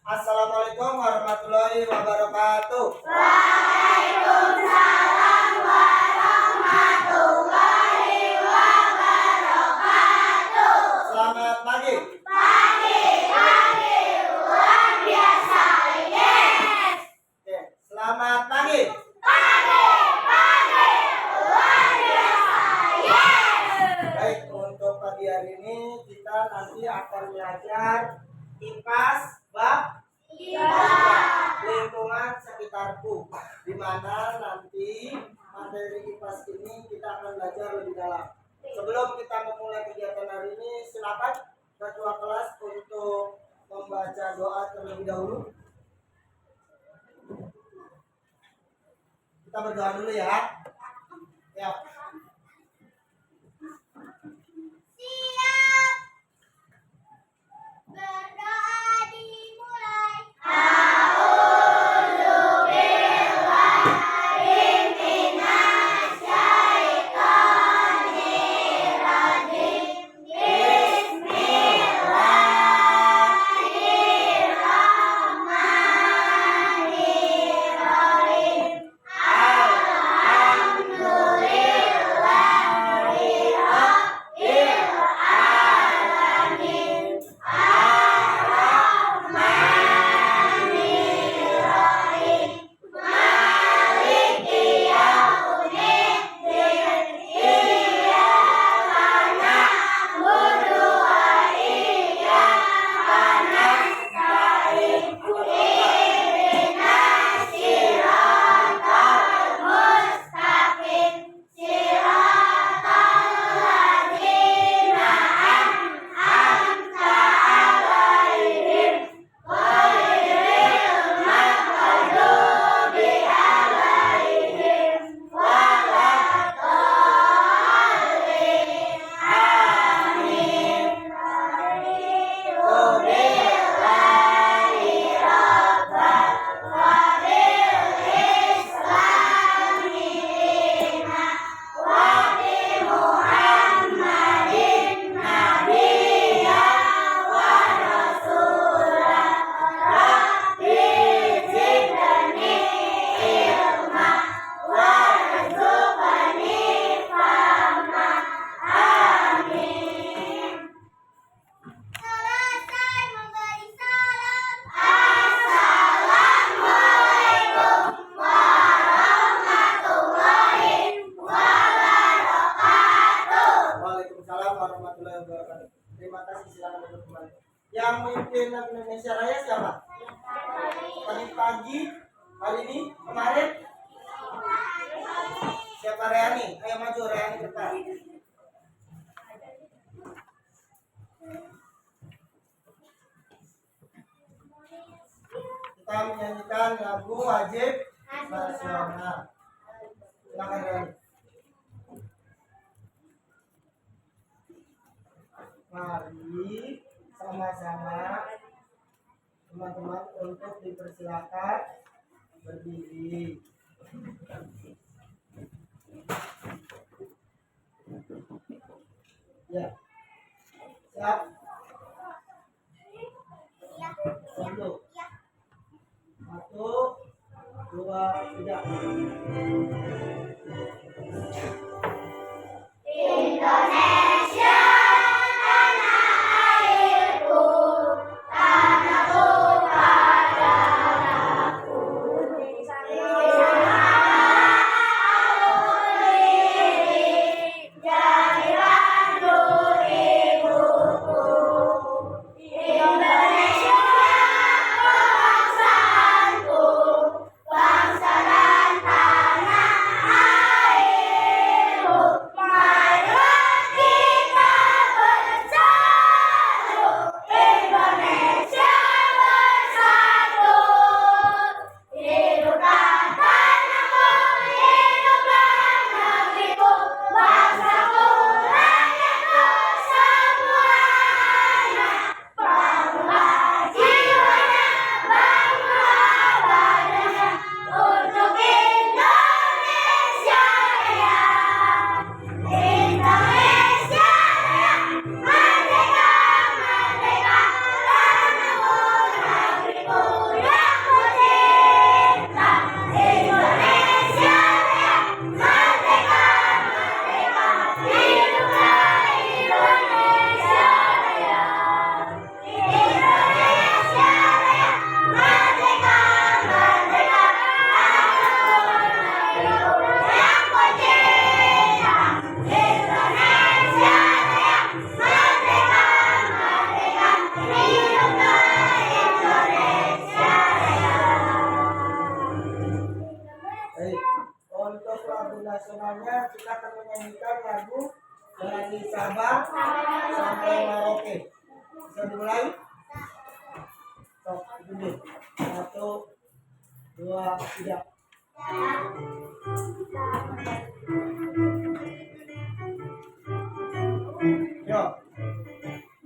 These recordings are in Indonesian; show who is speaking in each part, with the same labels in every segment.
Speaker 1: Assalamualaikum warahmatullahi wabarakatuh.
Speaker 2: Waalaikumsalam warahmatullahi wabarakatuh.
Speaker 1: Selamat pagi.
Speaker 2: Pagi luar biasa, yes.
Speaker 1: Oke, selamat pagi.
Speaker 2: Pagi luar biasa, yes.
Speaker 1: Baik, untuk pagi hari ini kita nanti akan belajar IPAS bab 3, lingkungan sekitarku, di mana nanti materi IPAS ini kita akan belajar lebih dalam. Sebelum kita memulai kegiatan hari ini, silakan ketua kelas untuk membaca doa terlebih dahulu. Kita berdoa dulu ya. Ya.
Speaker 2: Siap. Berdoa dimulai. Selesai memberi salam. Assalamualaikum warahmatullahi wabarakatuh.
Speaker 1: Waalaikumsalam warahmatullahi wabarakatuh. Terima kasih, silakan duduk kembali. Yang memimpin Indonesia Raya siapa? Tadi pagi, hari ini, kemarin? Siapa? Reani? Ayo maju, Reani depan. Kita menyanyikan lagu wajib nasional. Silakan, Reani. Mari sama-sama teman-teman untuk dipersilakan berdiri. Ya, siap. Satu, 2, 3.
Speaker 2: Indonesia tanah airku, tanahku padaku. Di sana aku berdiri, jadilah nur ibuku. Indonesia bangsaanku, bangsa dan tanah
Speaker 1: semuanya kita akan menyanyikan lagu dari Sabang sampai Merauke. Bisa dimulai? Sok, dulu. 1, 2, 3. Yo.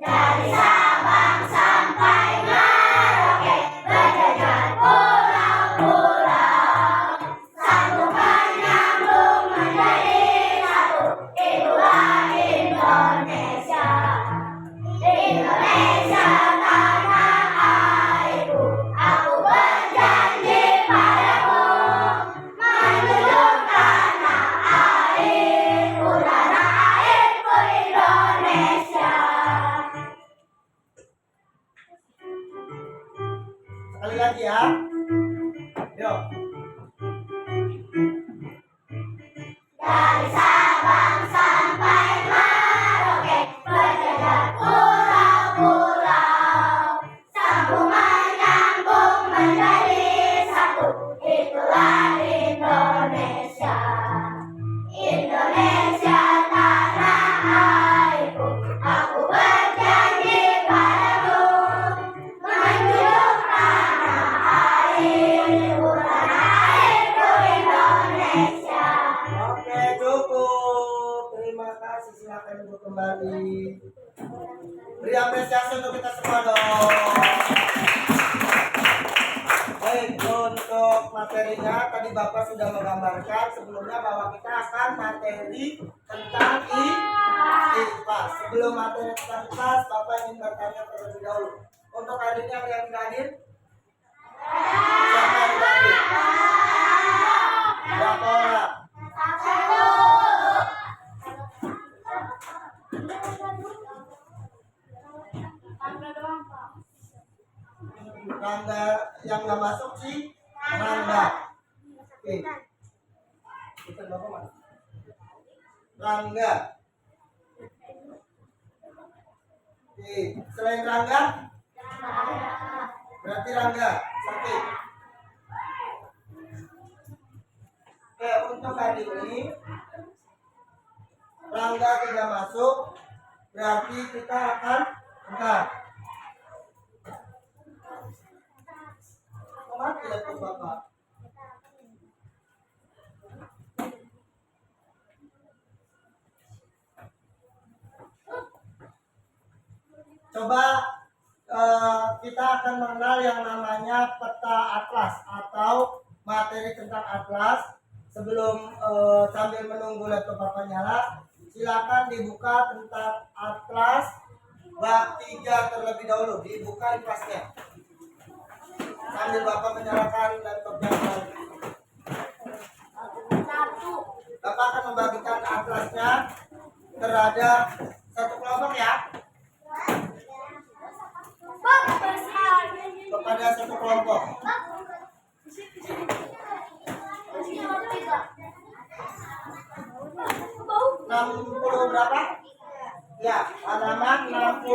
Speaker 2: Dari Sabang sampai Merauke, berjajar pulau-pulau, sambungan nyambung menjadi satu. Itulah Indonesia, Indonesia tanah airku. Aku berjanji padamu, menjunjung tanah airku, Indonesia.
Speaker 1: Sekali lagi ya. Yo.
Speaker 2: Dari Sabang sampai Merauke, berjajar pulau-pulau, sambungan nyambung menjadi satu. Itulah Indonesia, Indonesia tanah airku. Aku berjanji padamu, menjunjung tanah airku, Indonesia.
Speaker 1: Oke, cukup. Terima kasih. Silakan ibu kembali. Beri apresiasi untuk kita semua dong. Baik, untuk materinya tadi Bapak sudah menggambarkan sebelumnya bahwa kita akan materi tentang IPAS. Sebelum materi tentang IPAS, Bapak ingin bertanya terlebih dahulu. Untuk hari ini ada yang tidak hadir? Siapa yang tidak hadir? Berapa orang? Rangga yang nggak masuk sih Rangga. Oke. Itu Bapak mana? Rangga. Oke. Selain Rangga? Berarti Rangga. Sakit. Oke, untuk hari ini Rangga tidak masuk, berarti kita akan bentar. Mati laptop Bapak. Coba kita akan mengenal yang namanya peta atlas atau materi tentang atlas. Sebelum sambil menunggu laptop Bapak nyala, silakan dibuka tentang atlas bab 3 terlebih dahulu. Dibuka atlasnya. Sambil Bapak menyalakan laptopnya lagi. Bapak akan membagikan atlasnya terhadap satu kelompok ya. Kepada satu kelompok. 60 berapa? Ya, halaman 63.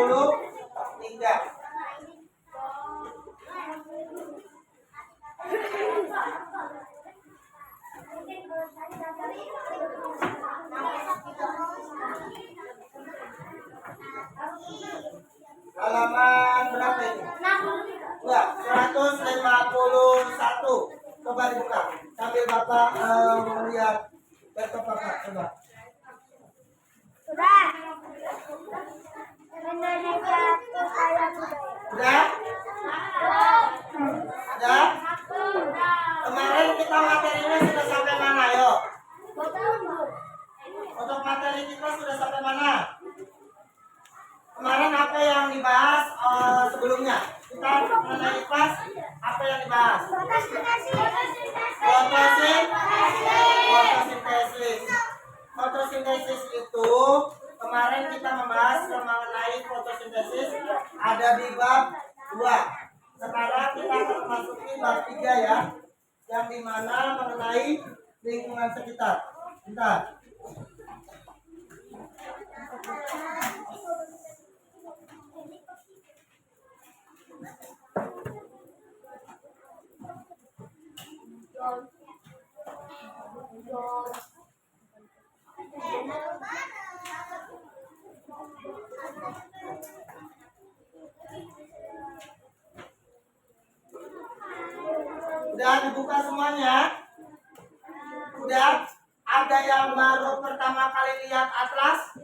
Speaker 1: Halaman berapa ini? Ya, 151. Coba dibuka. Sambil Bapak melihat laptop Bapak. Coba.
Speaker 2: Sudah. Indonesia itu kaya budaya.
Speaker 1: Sudah? Sudah? Kemarin kita materinya sudah sampai mana? Ayo. Untuk materi kita sudah sampai mana? Kemarin apa yang dibahas sebelumnya? Kita mengenai IPAS, apa yang dibahas? Fotosintesis. Fotosintesis itu kemarin kita membahas mengenai fotosintesis ada di bab 2. Sekarang kita akan masuki bab 3 ya, yang dimana mengenai lingkungan sekitar. Bentar. Udah dibuka semuanya? Udah? Ada yang baru pertama kali lihat atlas?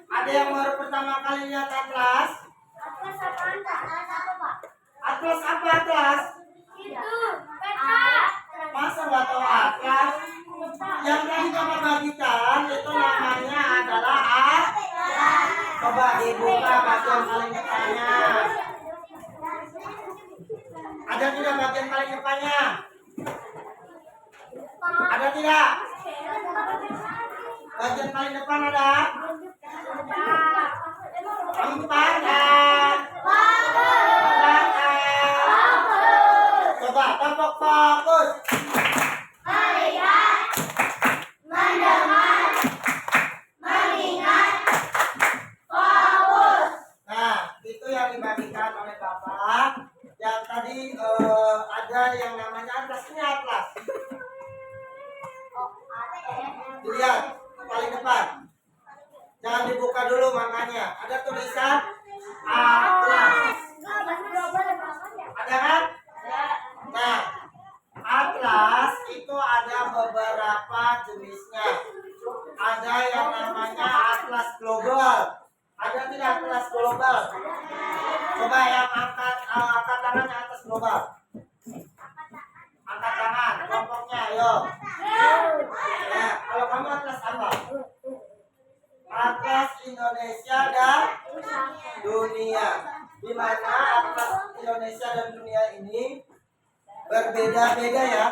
Speaker 1: Ada yang baru pertama kali lihat atlas? Atlas apa atlas? Masa nggak tahu atlas? Yang tadi Bapak bagikan itu namanya adalah atlas. Coba dibuka bagian paling depannya. Ada tidak bagian paling depannya? Ada tidak? Bagian paling depan ada? Empat. Coba tepuk fokus.
Speaker 2: Melihat, mendengar, mengingat, fokus.
Speaker 1: Nah, itu yang dibagikan oleh Bapak. Yang tadi ada yang namanya atlas. Ini atlas. Dilihat paling depan. Jangan dibuka dulu makanya. Ada tulisan atlas. Ada kan? Nah, atlas itu ada beberapa jenisnya. Ada yang namanya atlas global. Ada tidak atlas global? Coba yang angkat tangannya atas global. Angkat tangan, kelompoknya, ayo. Ya, kalau kamu atlas apa? Atlas Indonesia dan dunia. Di mana atlas Indonesia dan dunia ini berbeda-beda ya.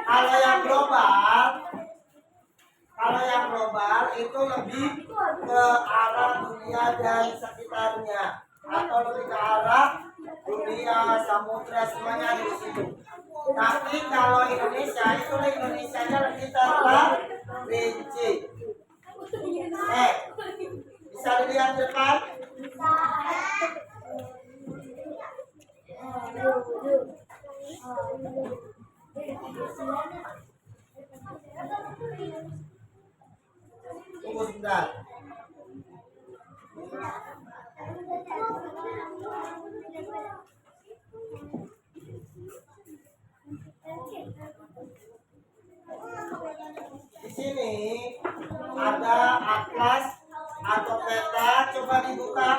Speaker 1: Kalau yang global itu lebih ke arah dunia dan sekitarnya, atau lebih ke arah dunia, samudra, semuanya ada di situ. Tapi kalau Indonesia itu Indonesianya lebih terperinci. Bisa dilihat depan? Tunggu sebentar. Di sini ada atlas atau peta, coba dibuka.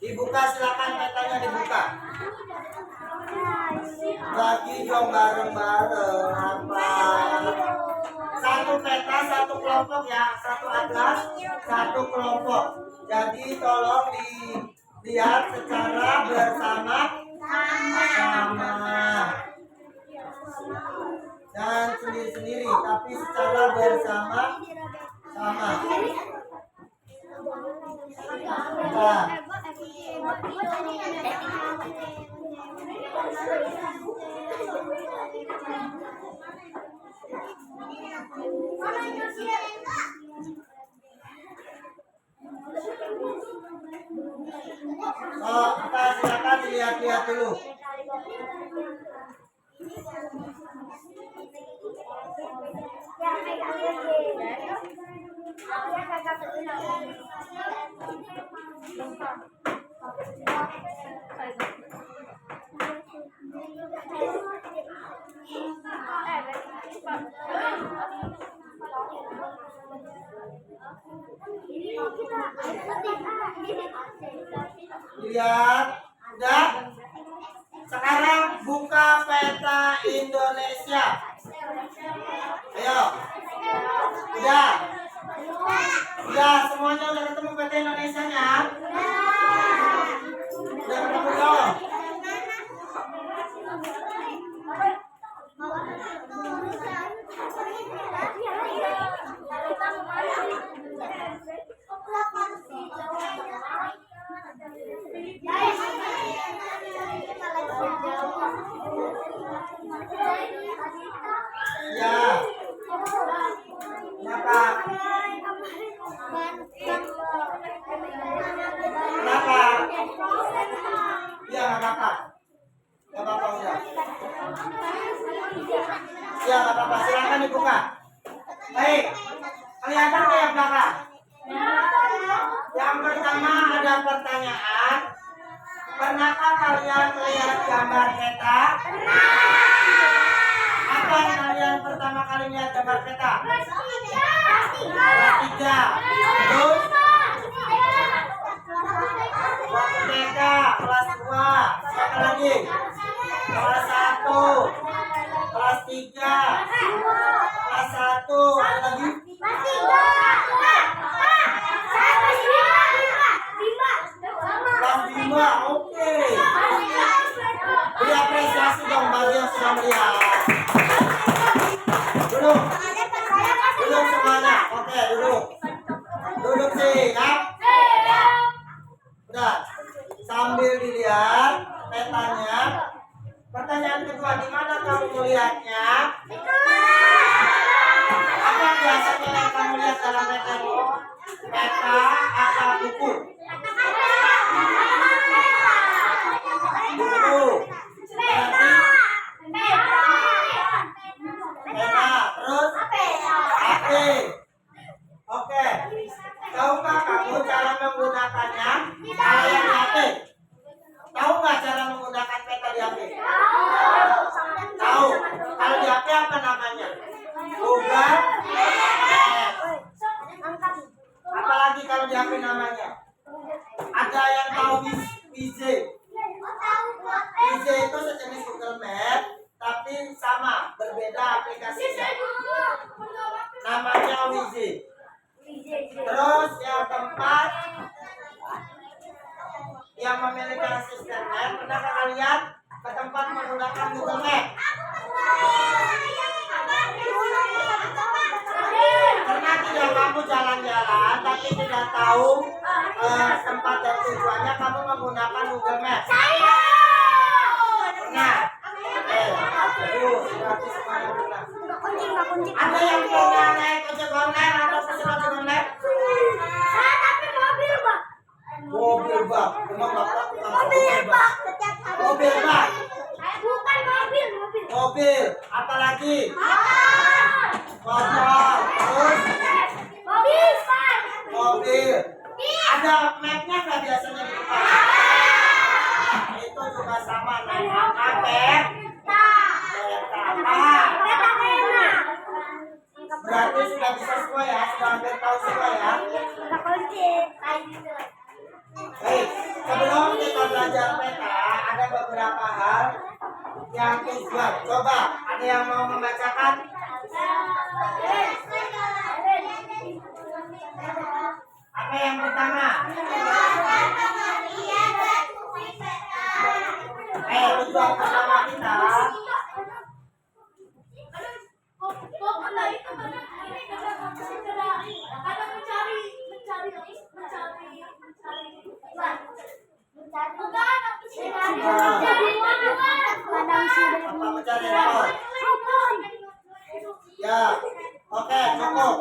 Speaker 1: Dibuka, silakan petanya dibuka. Bagi dong bareng-bareng apa? Satu peta, satu kelompok ya, satu atlas, satu kelompok. Jadi tolong dilihat secara bersama-sama. Dan sendiri-sendiri, tapi secara bersama-sama. Nah. Silakan dilihat-lihat dulu. Lihat, udah. Sekarang buka peta Indonesia. Ayo. Udah. Udah, semuanya udah ketemu peta Indonesianya? Udah ketemu dong. Ya. Kenapa? Kenapa? Ya, nggak apa-apa. Nggak apa-apa, udah. Ya, nggak apa-apa. Silakan dibuka. Baik. Kelihatan kayak belakang? Yang pertama ada pertanyaan. Pernahkah kalian melihat gambar peta? Apa yang kalian pertama kali lihat gambar peta? Kelas 3. Terus waktu TK, kelas 2. Siapa lagi? Kelas 1. Kelas 3. Kelas 1. Ada lagi? Kelas 5. Oke. Beri apresiasi dong bagi yang sudah melihat. Duduk. Duduk semuanya. Oke, duduk. Duduk siap. Udah. Sambil dilihat petanya. Pertanyaan kedua, di mana kamu melihatnya? Apa biasanya yang kamu lihat dalam peta itu? Peta atau buku? Buku. Berarti peta. Terus HP. Oke. Tahukah kamu cara menggunakannya? Kalau yang HP. Tahu nggak cara menggunakan peta di HP? Tahu. Kalau di HP apa namanya? Google Maps. Apalagi kalau di HP namanya? Ada yang tahu VJ? VJ itu sejenis Google Maps, tapi sama, berbeda aplikasinya. Namanya VJ. Terus yang keempat, yang memiliki asisten map, pernahkah kalian ke tempat menggunakan Google Map? Pernah tidak kamu jalan-jalan tapi tidak tahu tempat dan tujuannya, kamu menggunakan Google Map? Pernah? Berarti semuanya pernah. Ada yang pernah naik ojek online atau pesen ojek online? Mobil bak. Memang bapak mobil bak. Mobil bak.
Speaker 2: Bukan mobil.
Speaker 1: Mobil. Apalagi? Motor. Terus? Mobil. Ada mapnya nggak biasanya di depan? Itu juga sama. Namanya peta. Berarti sudah bisa semua ya? Sudah hampir tahu semua ya? Baik, sebelum kita belajar peta, ada beberapa hal yang tujuan. Coba, ada yang mau membacakan? Apa yang pertama? Tujuan pertama kita. Apa mencari rekor? Ya, oke, cukup.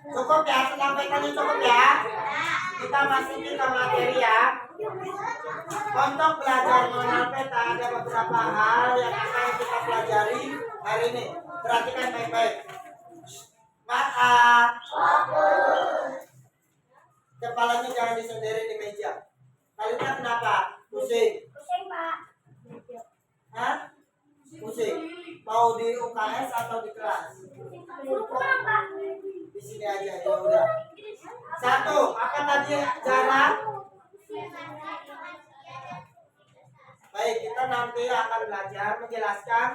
Speaker 1: Cukup ya, senang petanya cukup ya. Kita masukin ke materi ya. Untuk belajar mengenal peta ada beberapa hal yang akan kita pelajari hari ini. Perhatikan baik-baik. Maaf. Kepalanya jangan disendiri di meja. Kalian kenapa? Pusing. Hah? Pusing. Mau di UKS atau di kelas? Di sini aja ya udah. 1. Apa tadi jarak? Baik, kita nanti akan belajar menjelaskan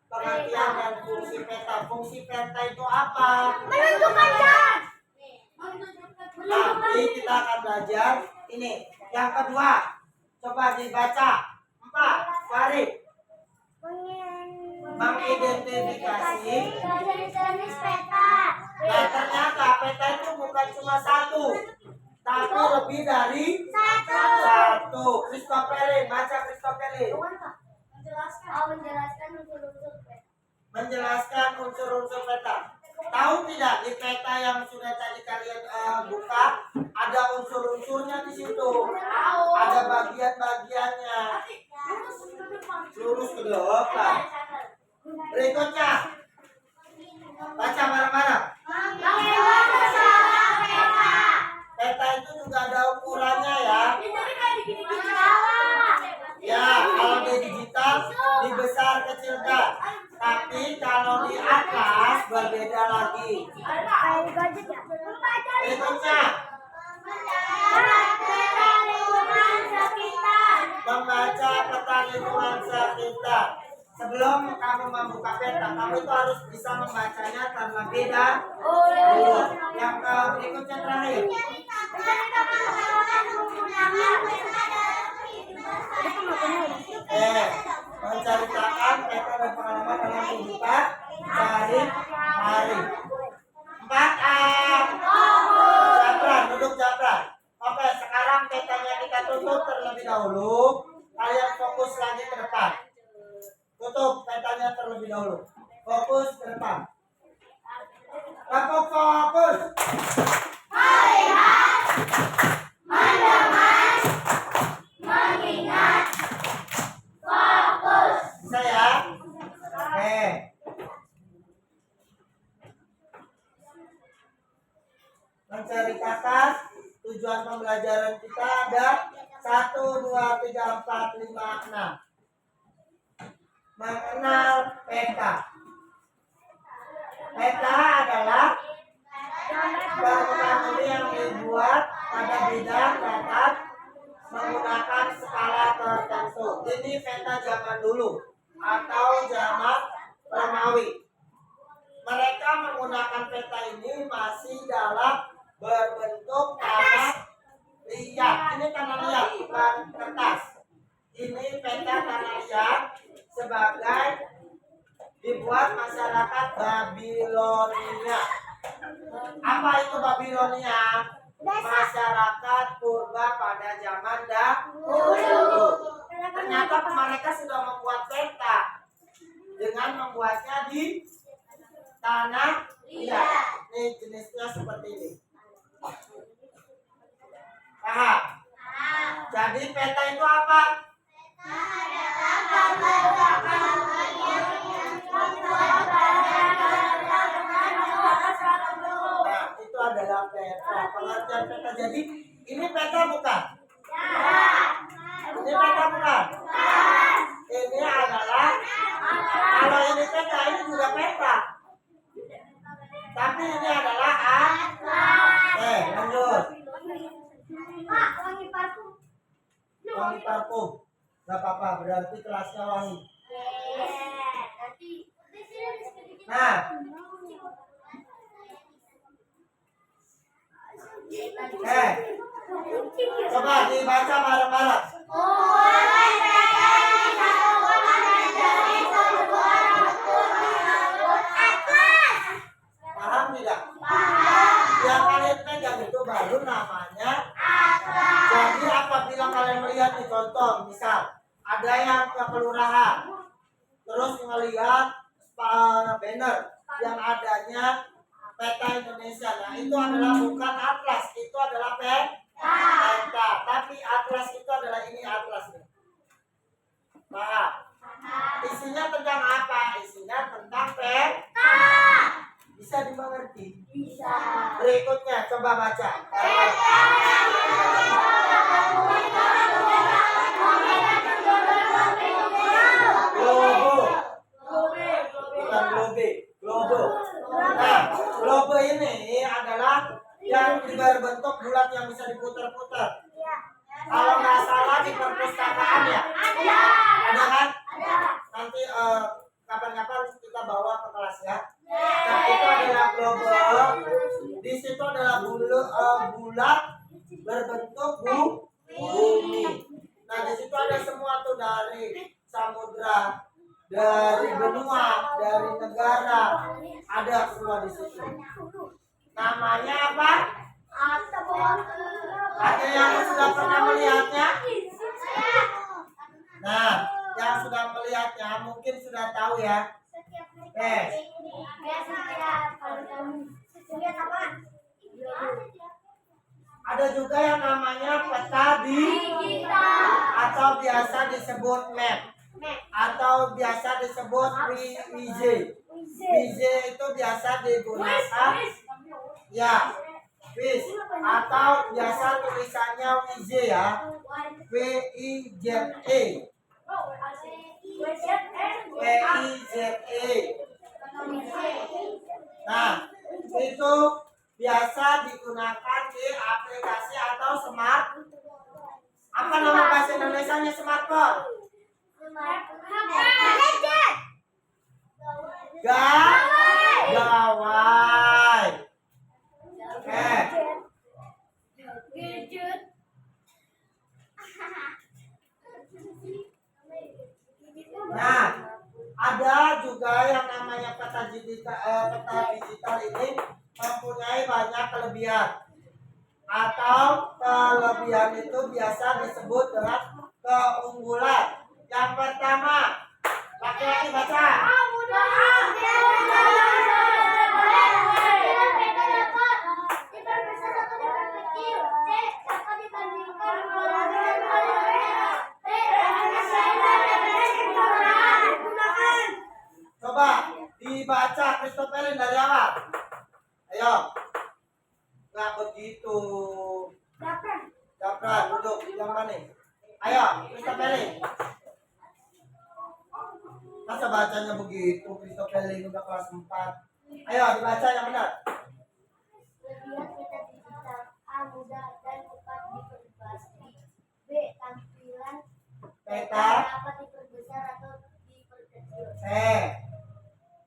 Speaker 1: pengertian dan fungsi peta. Fungsi peta itu apa?
Speaker 2: Menentukan jarak.
Speaker 1: Nanti kita akan belajar ini. Yang kedua, coba dibaca. 4. Farid. Mengidentifikasi.
Speaker 2: Jenis peta.
Speaker 1: Nah, ternyata peta itu bukan cuma satu, tapi lebih dari satu. Kristopelin, baca Kristopelin. Menjelaskan unsur-unsur peta. Tahu tidak di peta yang sudah tadi kalian buka ada unsur-unsurnya di situ. Ada bagian-bagiannya. Lurus ke depan. Berikutnya, baca bareng-bareng. Peta itu juga ada ukurannya ya. Sebelum kamu membuka peta, kamu itu harus bisa membacanya terlebih dahulu. Yang berikutnya terakhir. Menceritakan peta dan pengalaman dalam kehidupan sehari-hari. 4A. Japran, duduk japran. Oke, sekarang petanya kita tutup terlebih dahulu. Kalian fokus lagi ke depan. Tutup petanya terlebih dahulu. Fokus ke depan. Fokus.
Speaker 2: Melihat, mendengar, mengingat, fokus.
Speaker 1: Bisa ya? Oke. Menceritakan tujuan pembelajaran kita ada 1, 2, 3, 4, 5, 6. Mengenal peta. Peta adalah bangunan ini yang dibuat pada bidang datar menggunakan skala tertentu. Ini peta zaman dulu atau zaman Romawi. Mereka menggunakan peta ini masih dalam berbentuk tanah liat. Ini tanah liat bukan kertas. Ini peta tanah liat sebagai dibuat masyarakat Babilonia. Apa itu Babilonia? Masyarakat purba pada zaman dahulu. Ternyata mereka sudah membuat peta dengan membuatnya di tanah liat. Ini jenisnya seperti ini. Paham? Jadi peta itu apa? Nah, itu adalah peta. Pengertian peta. Jadi ini peta bukan? Ini peta bukan? Ini adalah, kalau ini peta, ini juga peta. Tapi ini adalah lanjut. Wangi parfum. Gak apa-apa, berarti kelasnya wangi. Nah, coba dibaca bareng-bareng. Paham tidak? Yang kalian pegang itu baru namanya. Jadi apabila kalian melihat nih contoh, misal ada yang ke kelurahan, terus melihat banner yang adanya peta Indonesia. Nah, itu adalah bukan atlas, itu adalah peta. Tapi atlas itu adalah ini atlasnya. Paham? Isinya tentang apa? Isinya tentang peta. Bisa dimengerti? Bisa. Berikutnya coba baca. Globo. Bukan globe. Nah, globe ini adalah yang berbentuk bulat yang bisa diputar-putar. Kalau nggak salah di perpustakaan ya. Ada kan? Nanti kapan-kapan kita bawa ke kelas ya. Nah, itu adalah globe. Di situ adalah bulat berbentuk bumi. Nah, di situ ada semua tuh dari samudra, dari benua, dari negara, ada semua di situ. Namanya apa? Ada yang sudah pernah melihatnya? Nah, yang sudah melihatnya mungkin sudah tahu ya. Ada juga yang namanya peta digital atau biasa disebut map atau biasa disebut WIJ. WIJ itu biasa digunakan ya, WIJ atau biasa tulisannya WIJ ya, WIJE. WIJE. Nah, itu biasa digunakan di aplikasi atau smart. Apa nama bahasa Indonesianya smartphone?
Speaker 2: Gadget.
Speaker 1: Gawai. Oke.
Speaker 2: Gadget.
Speaker 1: Nah, ada juga yang namanya peta digital ini mempunyai banyak kelebihan. Atau kelebihan itu biasa disebut dengan keunggulan. Yang pertama, laki-laki baca. Coba dibaca Christopherin dari awal. Ayo. Nggak begitu. Japran, duduk. Yang mana? Ayo, Christopherin. Masa bacanya begitu? Christopherin udah kelas 4. Ayo, dibaca yang benar.
Speaker 2: Kelebihan peta digital. A. Mudah dan cepat diperbasmi. B. Tampilan
Speaker 1: Peta.
Speaker 2: dapat diperbesar atau diperkecil.
Speaker 1: C.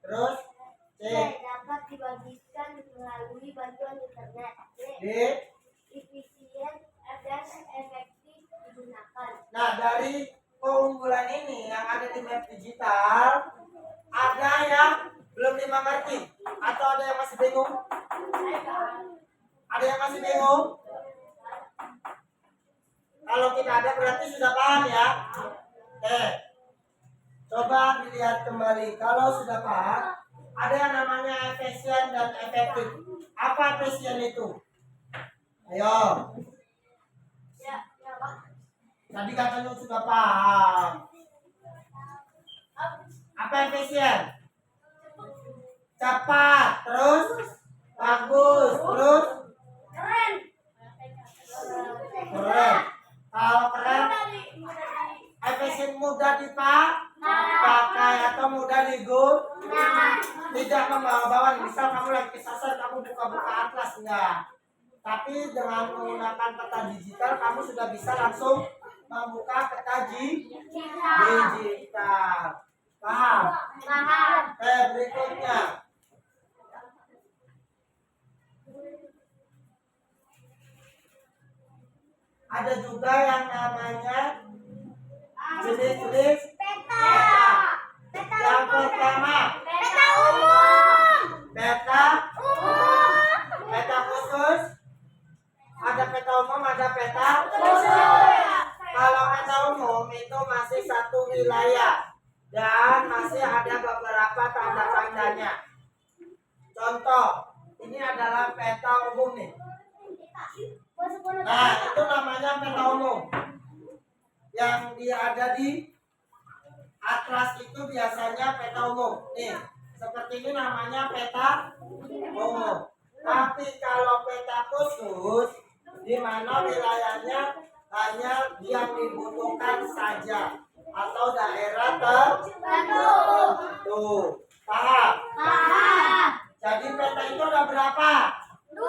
Speaker 1: Terus C.
Speaker 2: Dapat dibagikan melalui bantuan internet.
Speaker 1: D.
Speaker 2: Efisien dan efektif digunakan.
Speaker 1: Nah, dari keunggulan ini yang ada di map digital, ada yang belum dimengerti atau ada yang masih bingung? Ada yang masih bingung? Kalau tidak ada berarti sudah paham ya. Coba dilihat kembali. Kalau sudah paham, ada yang namanya efisien dan efektif. Apa efisien itu? Ayo. Tadi katanya sudah paham. Apa efisien? Cepat, terus bagus, terus
Speaker 2: Keren.
Speaker 1: keren. Kalau keren, efisien mudah dipakai atau mudah digunakan. Tidak membawa-bawa. Misal kamu lagi kesasar, kamu buka-buka atlas enggak. Tapi dengan menggunakan peta digital, kamu sudah bisa langsung membuka peta digital. Paham? Berikutnya. Ada juga yang namanya jenis-jenis peta. Yang pertama,
Speaker 2: Peta umum.
Speaker 1: peta khusus. Ada peta umum, ada peta khusus. Kalau peta umum itu masih satu wilayah dan masih ada beberapa tanda-tandanya. Contoh, ini adalah peta umum nih. Nah, itu namanya peta umum. Yang dia ada di atlas itu biasanya peta umum. Nih, seperti ini namanya peta umum. Tapi kalau peta khusus, di mana wilayahnya hanya yang dibutuhkan saja atau daerah tertentu. Paham? Jadi peta itu ada berapa? 2.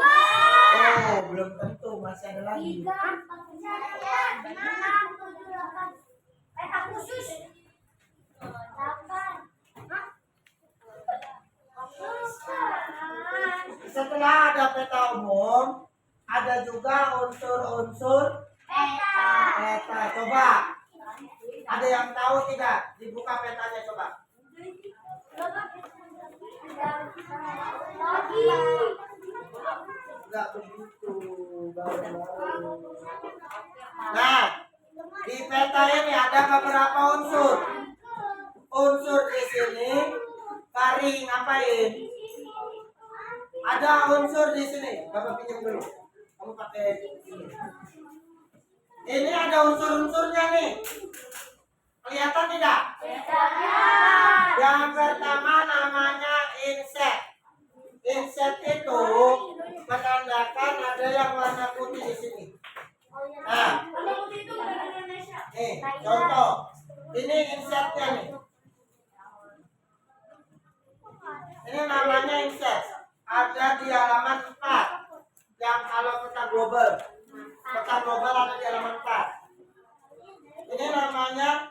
Speaker 1: Oh, belum tentu, masih ada lagi.
Speaker 2: 3, 4, 5, 6, 7, 8. Peta khusus. 8.
Speaker 1: Setelah ada peta umum, ada juga unsur-unsur peta. Coba, ada yang tahu tidak? Dibuka petanya coba. Enggak begitu. Nah, di peta ini ada beberapa unsur. Unsur di sini garing ngapain? Ada unsur di sini. Bapak pinjam dulu. Kamu pakai ini. Ini ada unsur-unsurnya nih. Kelihatan tidak? Yang pertama namanya inset. Inset itu menandakan ada yang warna putih di sini. Nah, nih contoh. Ini insetnya nih. Ini namanya inset. Ada di halaman 4. Yang kalau peta global. Peta global ada di halaman 4. Ini namanya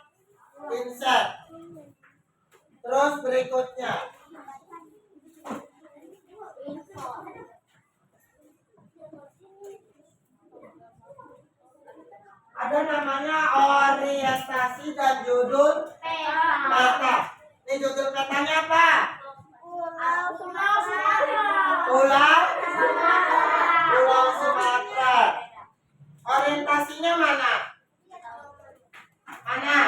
Speaker 1: inset. Terus berikutnya Ada namanya orientasi dan judul peta. Ini judul petanya apa? Pulau Sumatera. Orientasinya mana? Mana?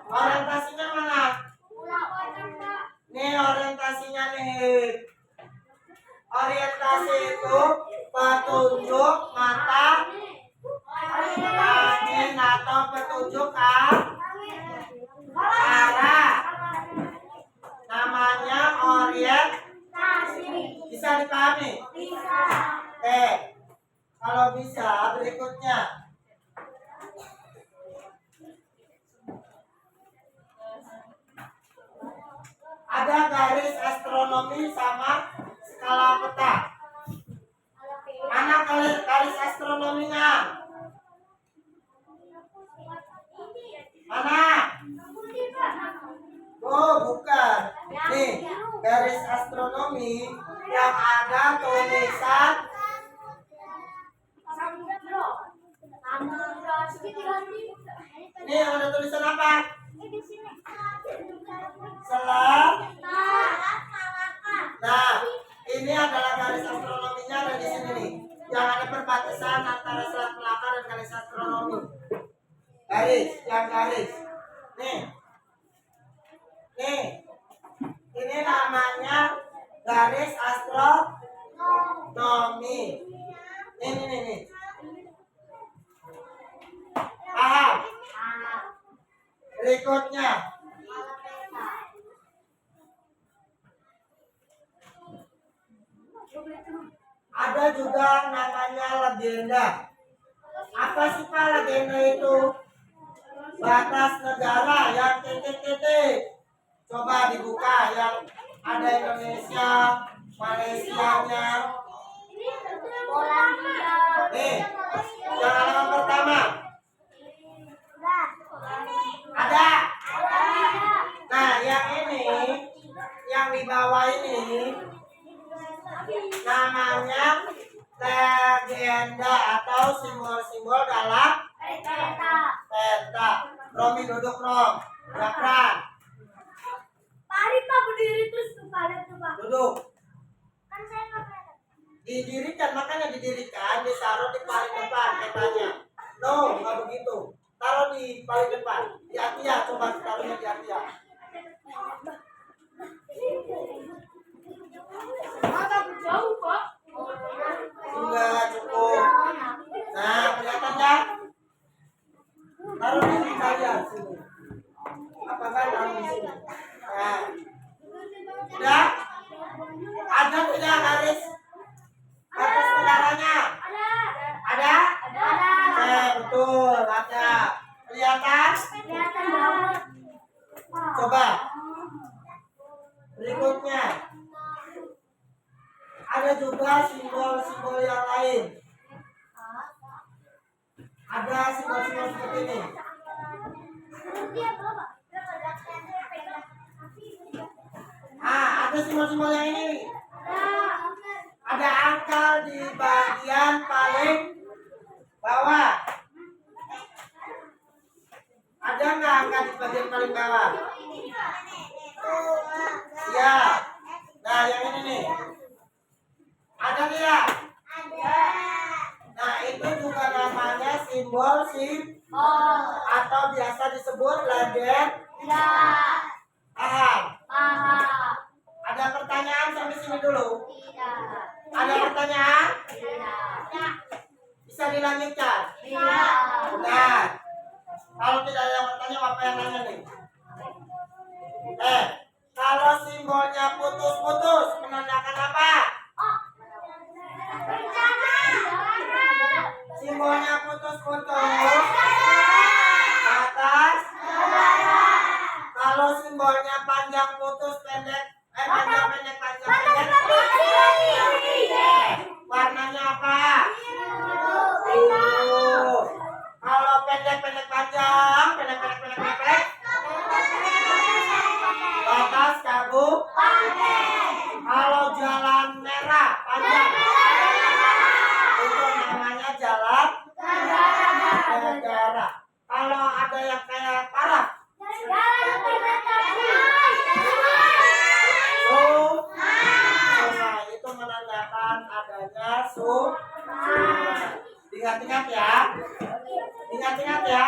Speaker 1: Orientasinya mana? Nih orientasinya nih. Orientasi itu petunjuk mata angin atau petunjuk arah. Namanya orientasi. Bisa dipahami? Oke. Kalau bisa berikutnya. Ada garis astronomi sama skala peta. Mana garis astronominya? Mana? Oh, bukan. Nih, garis astronomi yang ada tulisan ini yang ada tulisan apa? Nah, ini adalah garis astronominya ada di sini nih. Yang ada perbatasan antara Selat Melaka dan garis astronomi. Garis. Nih. Ini namanya garis astronomi. Nih. Paham? Berikutnya. Ada juga namanya legenda. Apa sih Pak legenda itu? Batas negara yang titik-titik. Coba dibuka yang ada Indonesia, Malaysianya. Nih, yang halaman pertama. Ada. Nah, yang ini, yang di bawah ini namanya legenda atau simbol-simbol dalam peta. Romi duduk Rom. Gapran.
Speaker 2: Pak berdiri terus kepala tuh Pak.
Speaker 1: Duduk.
Speaker 2: Kan saya nggak kelihatan.
Speaker 1: Didirikan, makanya didirikan, ditaruh di paling depan petanya. No, nggak begitu. Taruh di paling depan. Di Atia, coba taruhnya di Atia.
Speaker 2: Jauh Pak.
Speaker 1: Enggak cukup. Nah, kelihatan ya? Taruh di kalian sini. Apakah taruh di sini? Nah, udah? Ada tidak garis batas negaranya? Ada? Betul, ada. Kelihatan? Coba. Berikutnya. Ada juga simbol-simbol yang lain. Ada simbol-simbol seperti ini. Ada simbol-simbol yang ini. Ada angka di bagian paling bawah. Ada nggak angka di bagian paling bawah? Ya. Nah, yang ini nih. Ada tidak? Nah, itu juga namanya simbol atau biasa disebut legenda. Paham? Ada pertanyaan sampai sini dulu? Ada pertanyaan? Bisa dilanjutkan? Benar. Kalau tidak ada yang bertanya, apa yang nanya nih? Kalau simbolnya putus-putus, menandakan apa? Simbolnya putus-putus atas. Kalau simbolnya panjang putus pendek, panjang pendek. Warnanya apa? Biru. Kalau pendek panjang, pendek. Batas kabupaten. Kalau jalan merah panjang, itu namanya jalan ada yang kayak paraf? Sungai itu menandakan adanya sungai. Ingat-ingat ya. Ingat-ingat ya.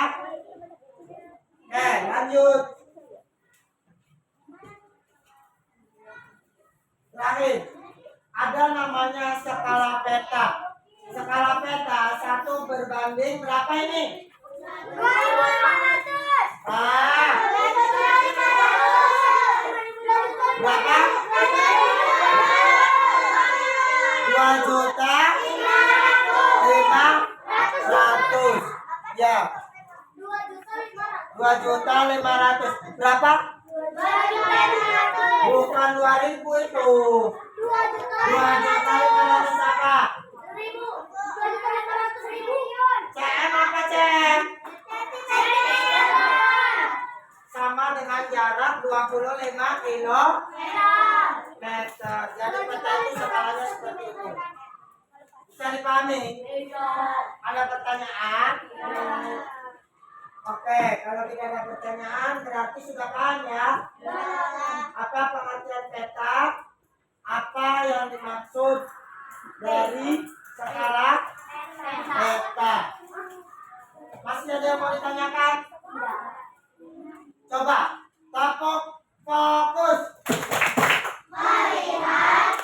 Speaker 1: Oke, lanjut. Terakhir, ada namanya skala peta. Skala peta 1 berbanding berapa ini? Ah, berapa? 2.500.000. Ya, 2.500.000. Berapa? Bukan 2.000 itu. 2.500.000 apa? CM apa CM? Sama dengan jarak 25 kilometer. Jadi peta itu skalanya seperti itu. Bisa dipahami? Ada pertanyaan? Oke, kalau tidak ada pertanyaan berarti sudah paham ya? Apa pengertian peta? Apa yang dimaksud dari skala peta? Masih ada yang mau ditanyakan? Coba, tepuk fokus.
Speaker 2: Melihat,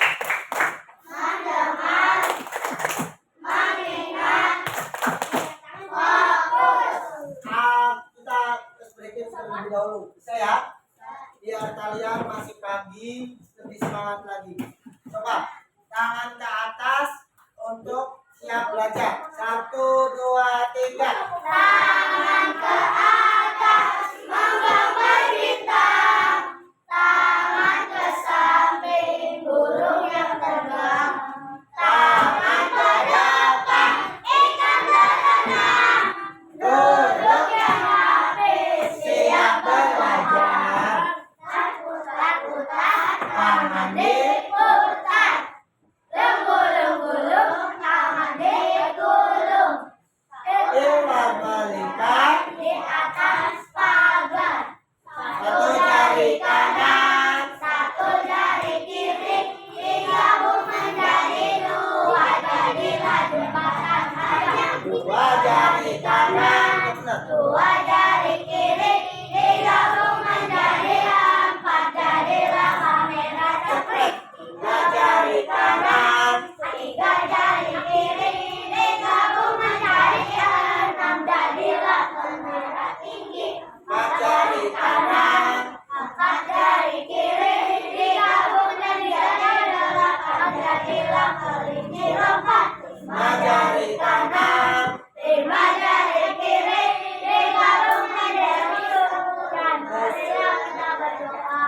Speaker 2: mendengar, mengingat, fokus.
Speaker 1: Kita breaking terlebih dahulu, bisa ya? Biar kalian masih pagi lebih semangat lagi. Coba, tangan ke atas untuk siap belajar. 1, 2, 3.
Speaker 2: Tangan ke atas menggambar bintang, tangan ke samping burung yang terbang, tangan ke depan ikan berenang, duduk yang rapi siap belajar, takut-takutan tangan diputar, lenggulung-gulung tangan digulung.
Speaker 1: Iwan balikan.
Speaker 2: Di atas pagar,
Speaker 1: Satu jari kanan.
Speaker 2: satu jari kiri, digabung menjadi dua, jadilah jembatan sayang.
Speaker 1: 2 jari kanan. Benar.
Speaker 2: Dua jari kiri, digabung menjadi 4, jadilah kamera ceplik.
Speaker 1: 3 jari kanan.
Speaker 2: 3 jari kiri, digabung menjadi 6, jadilah kamera tinggi.
Speaker 1: 4 jari kanan.
Speaker 2: 4 jari kiri, digabung menjadi 8, jadilah kelinci lompat.
Speaker 1: 5 jari kanan.
Speaker 2: 5 jari kiri, digabung menjadi 10, dan marilah kita berdoa.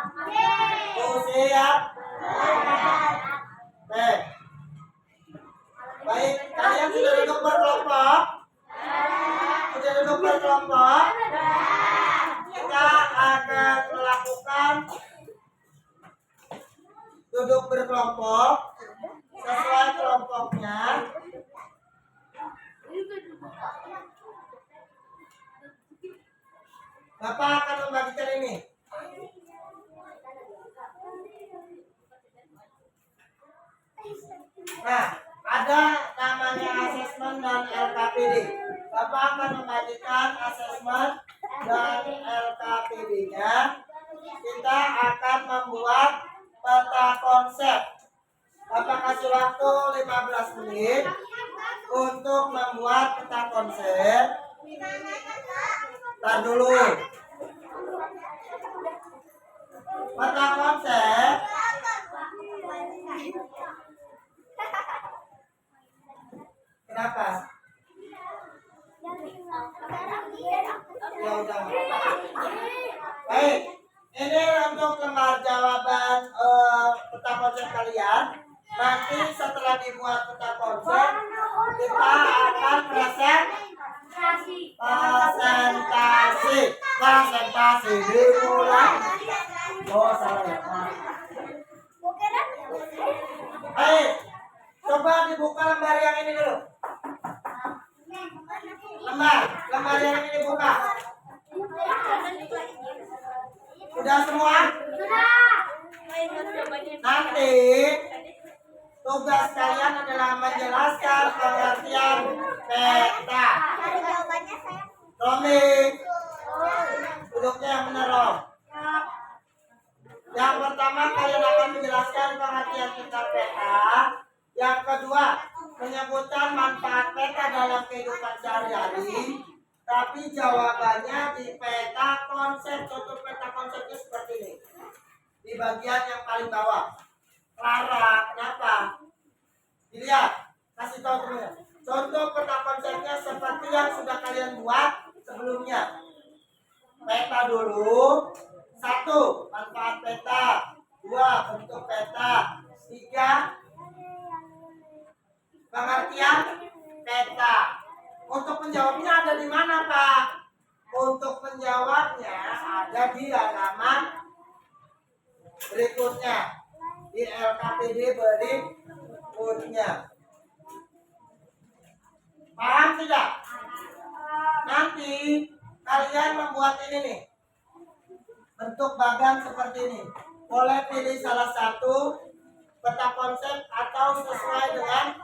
Speaker 1: Siap. Baik, kalian sudah duduk berkelompok? Sudah duduk berkelompok? Kita akan melakukan duduk berkelompok sesuai kelompoknya. Bapak akan membagikan ini. Nah, ada namanya asesmen dan LKPD. Bapak akan membagikan asesmen dan LKPD-nya. Kita akan membuat peta konsep. Bapak kasih waktu 15 menit untuk membuat peta konsep. Tar dulu. Peta konsep kenapa? Ya udah. Baik, ini untuk lembar jawaban peta konsep kalian. Nanti setelah dibuat peta konsep, kita akan presentasi dimulai. Oh salah ya. Baik, coba dibuka lembar yang ini dulu. Lembar yang ini dibuka. Sudah semua?
Speaker 2: Sudah.
Speaker 1: Nanti tugas kalian adalah menjelaskan pengertian peta.
Speaker 2: Cari jawabannya saya.
Speaker 1: Romi, duduknya yang benar, Rom. Yang pertama kalian akan menjelaskan pengertian tentang peta. Yang kedua, menyebutkan manfaat peta dalam kehidupan sehari-hari. Tapi jawabannya di peta konsep. Contoh peta konsepnya seperti ini. Di bagian yang paling bawah. Clara, kenapa? Dilihat, kasih tahu teman. Contoh peta konsepnya seperti yang sudah kalian buat sebelumnya. Peta dulu. 1. Manfaat peta. 2. Bentuk peta. 3. Pengertian peta. Untuk menjawabnya ada di mana, Pak? Untuk menjawabnya ada di halaman berikutnya. Di LKPD berikutnya. Paham tidak? Nanti kalian membuat ini nih. Bentuk bagan seperti ini. Boleh pilih salah satu peta konsep atau sesuai dengan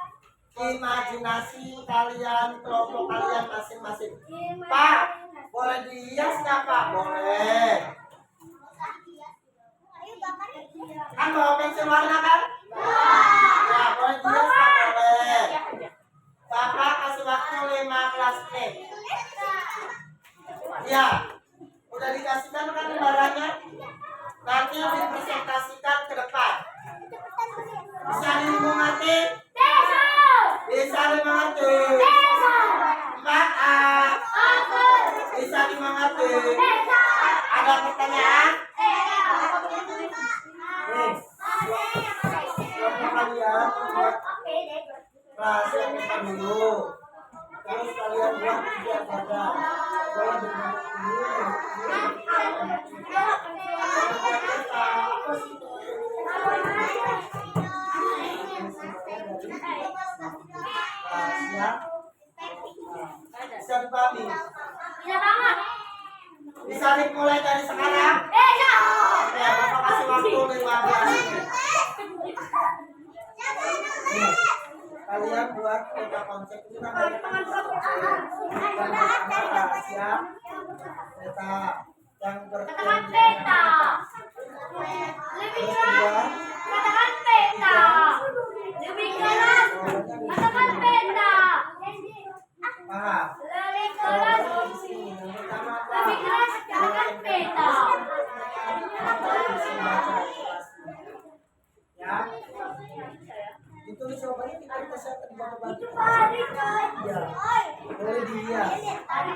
Speaker 1: imajinasi kalian, kelompok kalian masing-masing. Pak, boleh dihias nggak, Pak? Boleh. Kan bawa pensil warna kan? Nah, boleh dihias nggak? Boleh. Bapak kasih waktu 15 menit. Ya, udah dikasihkan kan lembarannya? Nanti dipresentasikan ke depan. Bisa dimengerti? Bisa dimengerti? 4A. Bisa dimengerti? Ada pertanyaan? Nih, kalian buat rahasia kita dulu. Terus kalian buat tiga pada. Boleh berbentuk dulu. Rahasia bisa dipahami?
Speaker 2: Bisa banget.
Speaker 1: Bisa dimulai dari sekarang? Oke, Bapak kasih waktu 15 menit. Nih, kalian buat peta konsep itu namanya rahasia peta yang
Speaker 2: Katakan peta. Lebih keras. Katakan peta. Lebih keras. Katakan peta.
Speaker 1: Paham?
Speaker 2: Lebih keras. Lebih keras. Katakan peta.
Speaker 1: Ya, itu jawabannya kita siap dibantu bantu. Ya, boleh dilihat.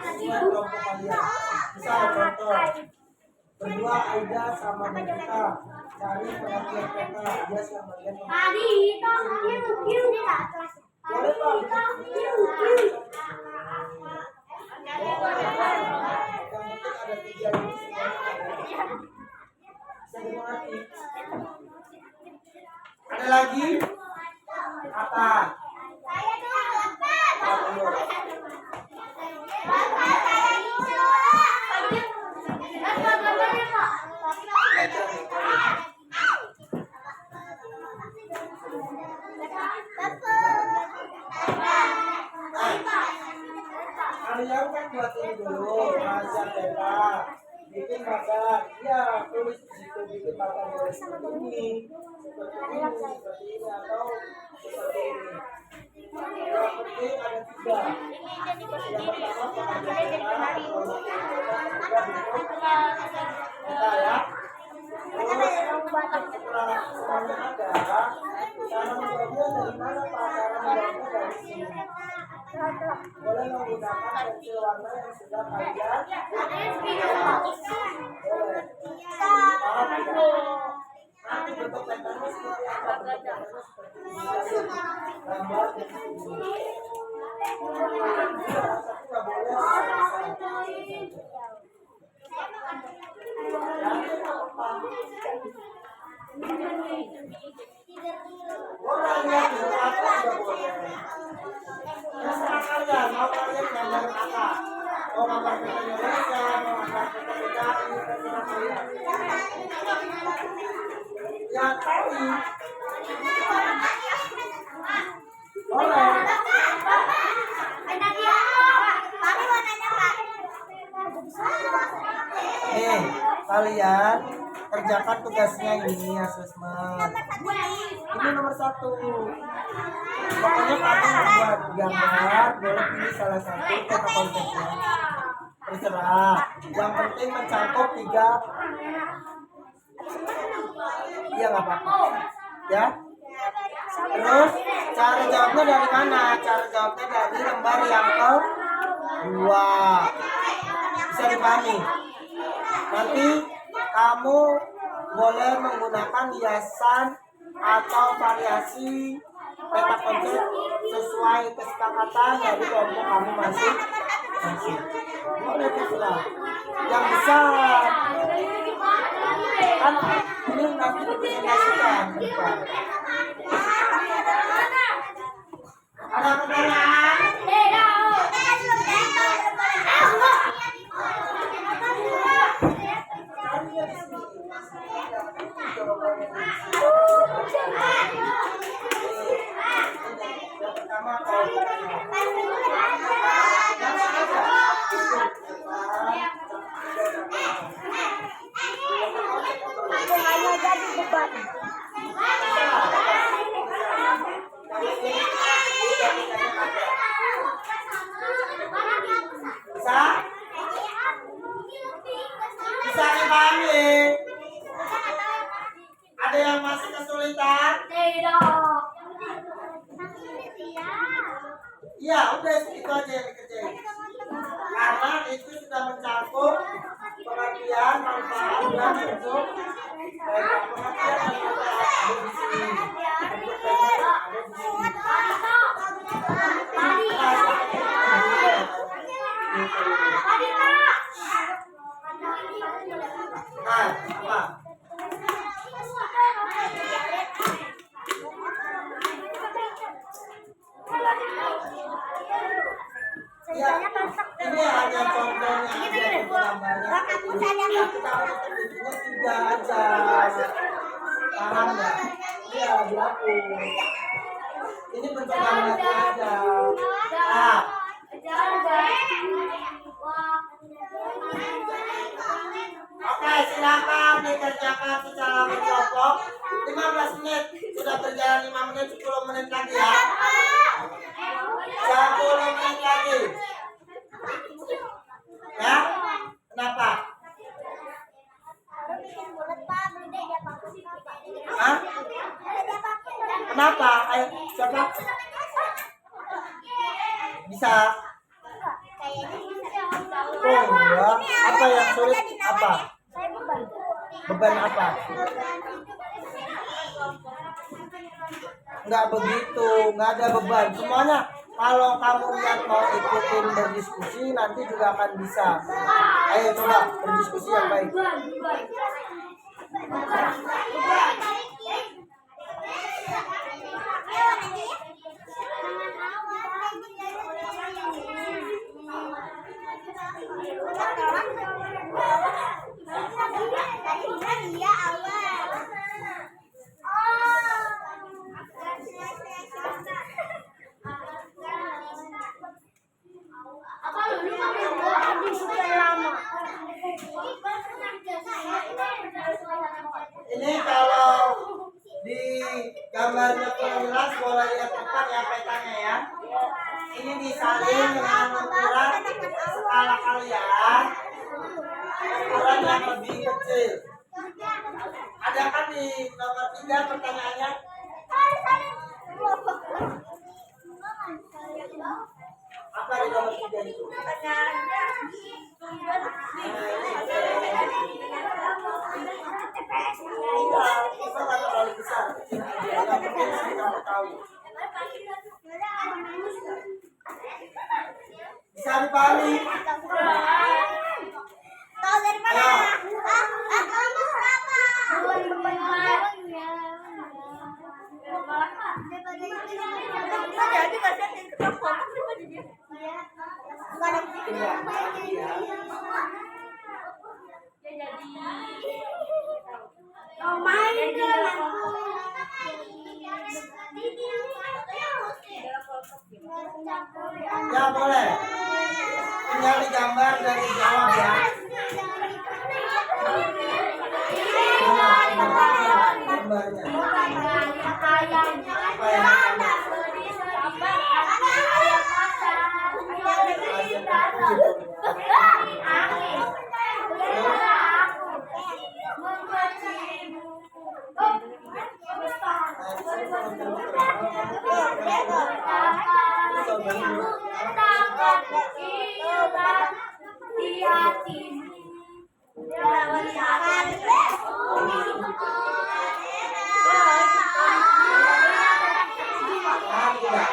Speaker 1: Sesuai kelompok kalian. Misal contoh, berdua Aida sama Nikita cari pengertian peta. Dia yang bagian
Speaker 2: Tadi itu
Speaker 1: boleh Pak. Yang penting ada 3 ini semuanya. Bisa dimengerti. Ada lagi? Apa? Kalian kan buat ini dulu, rahasia peta. Bikin bagan, ya tulis di situ bikin bagan dari seperti ini, seperti ini atau seperti ini. Yang penting ada 3. Yang pertama pengertian peta ya. Terus setelah semuanya ada, cara membuatnya dari mana Pak? Cara membuatnya dari sini. Boleh menggunakan pensil warna yang sudah kalian boleh. Nanti bentuk petanya seperti apa? Bentuk petanya seperti ini. Gambar dan ini. Tapi nggak boleh. Boleh lihat bentuk apa juga boleh. Terserah kalian, mau kalian gambar apa? Mau gambar peta Indonesia, mau gambar peta DKI, terserah kalian. kali. Boleh. Nih, kalian kerjakan tugasnya ini asesmen. Ini nomor 1. Pokoknya kamu membuat gambar, boleh pilih salah satu kata konsepnya. Terserah. Yang penting mencakup 3. Iya nggak apa-apa. Ya. Terus cara jawabnya dari mana? Cara jawabnya dari lembar yang kedua. Bisa dipahami? Nanti kamu boleh menggunakan hiasan atau variasi peta konsep sesuai kesepakatan dari kelompok kamu masing-masing. Boleh terserah. Yang besar kan ini nanti dipresentasikan. Ada pertanyaan? Bisa? Bisa dipahami? Ada yang masih kesulitan? Iya, udah itu aja yang dikerjain. Karena itu sudah mencakup pengertian, manfaat, dan bentuk. Baik pengertian dan manfaat ada di sini. Bentuknya ada di sini. Nah, apa? Ya, ini hanya contohnya aja gambarnya. Kalau terjadinya 3 aja. Paham nggak? Iya, dihapus. Ini bentuk gambarnya aja. Nah, oke, silakan dikerjakan secara berkelompok. 15 menit sudah berjalan 5 menit, 10 menit lagi ya. 10 menit lagi. Ya? Kenapa? Hah? Kenapa? Ayo, siapa? Bisa? Oh, enggak. Apa yang sulit? Apa? Beban apa? Enggak begitu, enggak ada beban. Semuanya kalau kamu lihat mau ikutin berdiskusi nanti juga akan bisa. Ayo coba berdiskusi yang baik. Ini kalau di gambarnya kurang jelas boleh lihat depan ya petanya ya. Ini disalin dengan ukuran skala kalian, ukuran yang lebih kecil. Ada kan di nomor 3 pertanyaannya? Apa di nomor 3 itu? Kita nggak terlalu besar, kecil aja. Yang penting kamu tahu. Bisa dipahami?
Speaker 2: Tahu dari mana? Kamu berapa? Jadi kasih ke main
Speaker 1: Ya boleh. Tinggal digambar dan dijawab ya. Gambarnya. Apa ya? Ah, tidak.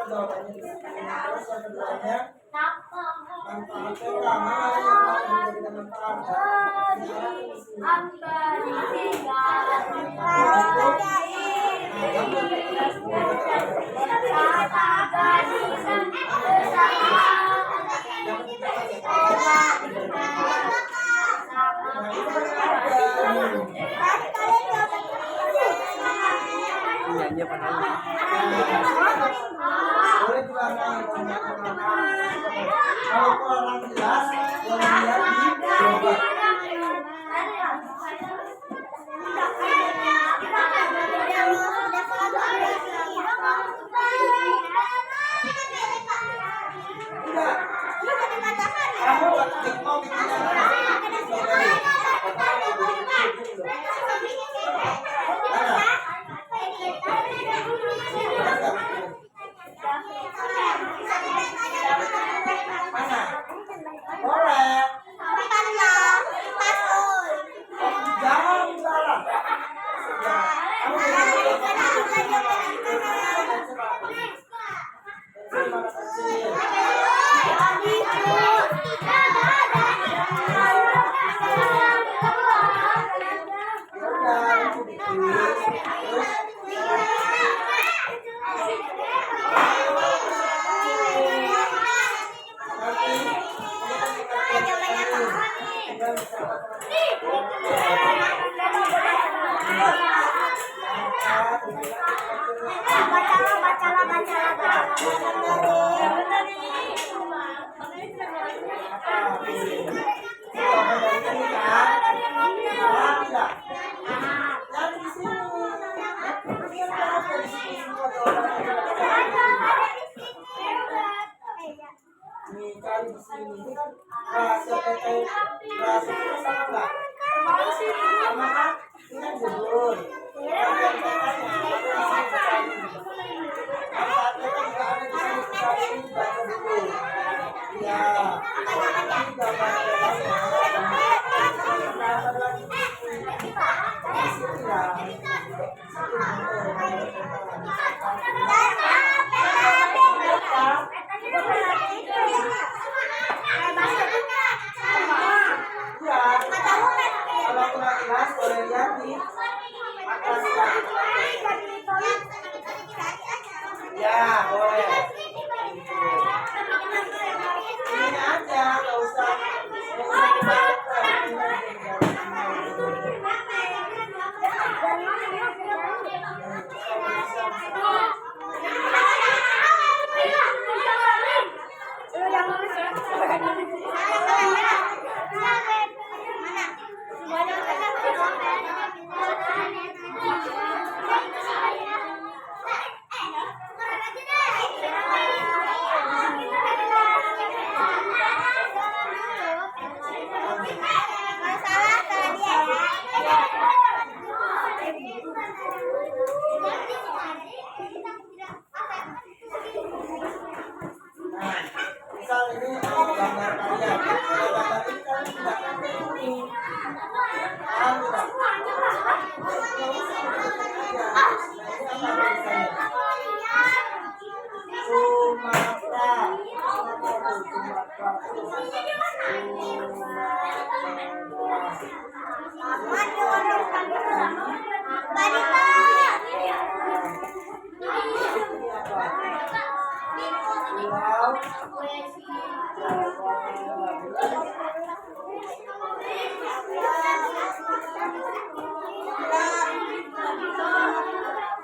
Speaker 1: Jawabannya di sini. Terus yang keduanya, manfaatnya mana yang mau menjadikan manfaat? Boleh diulangi. Kalau kurang jelas, boleh lihat di gambar. Enggak. Kamu mau bikin apa? Mana? Boleh. Jangan salah. Cari di sini kan rahasia PT rahasia itu sama nggak? Sama kan? Ini kan jebol. Manfaatnya kan juga ada di sini sekali baca buku. Ya. Ini gambarnya gambar lagi. Di sini lah. Kalau kurang jelas boleh lihat di atas. Ya, boleh. Ini aja, nggak usah misal ini gambar kalian, gambar ini kan tidak ini, paham tidak? Sumatera,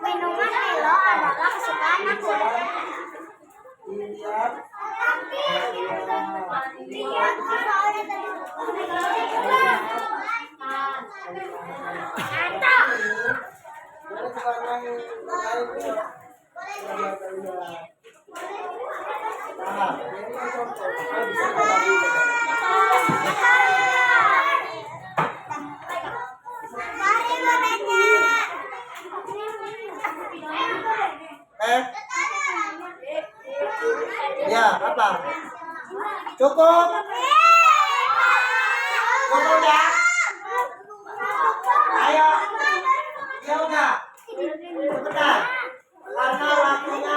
Speaker 2: Minuman Milo adalah kesukaan aku.
Speaker 1: gantian. Boleh sekarang lain. Nah, ini yang contoh. Kalau bisa bagi. Ya, apa? Cukup. Cukup ya? Ayo. Ya udah. Cepetan. Karena waktunya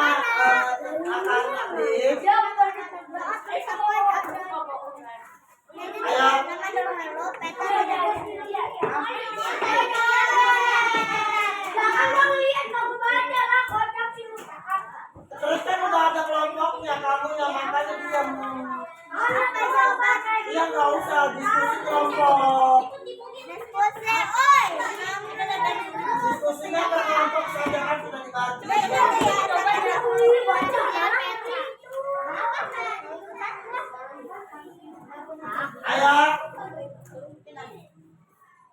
Speaker 1: akan habis. Ayo. Terus kan udah ada kelompoknya, kamu yang makanya diam. Iya nggak usah diskusi kelompok. Diskusinya per kelompok saja kan sudah dibagi. Ayo.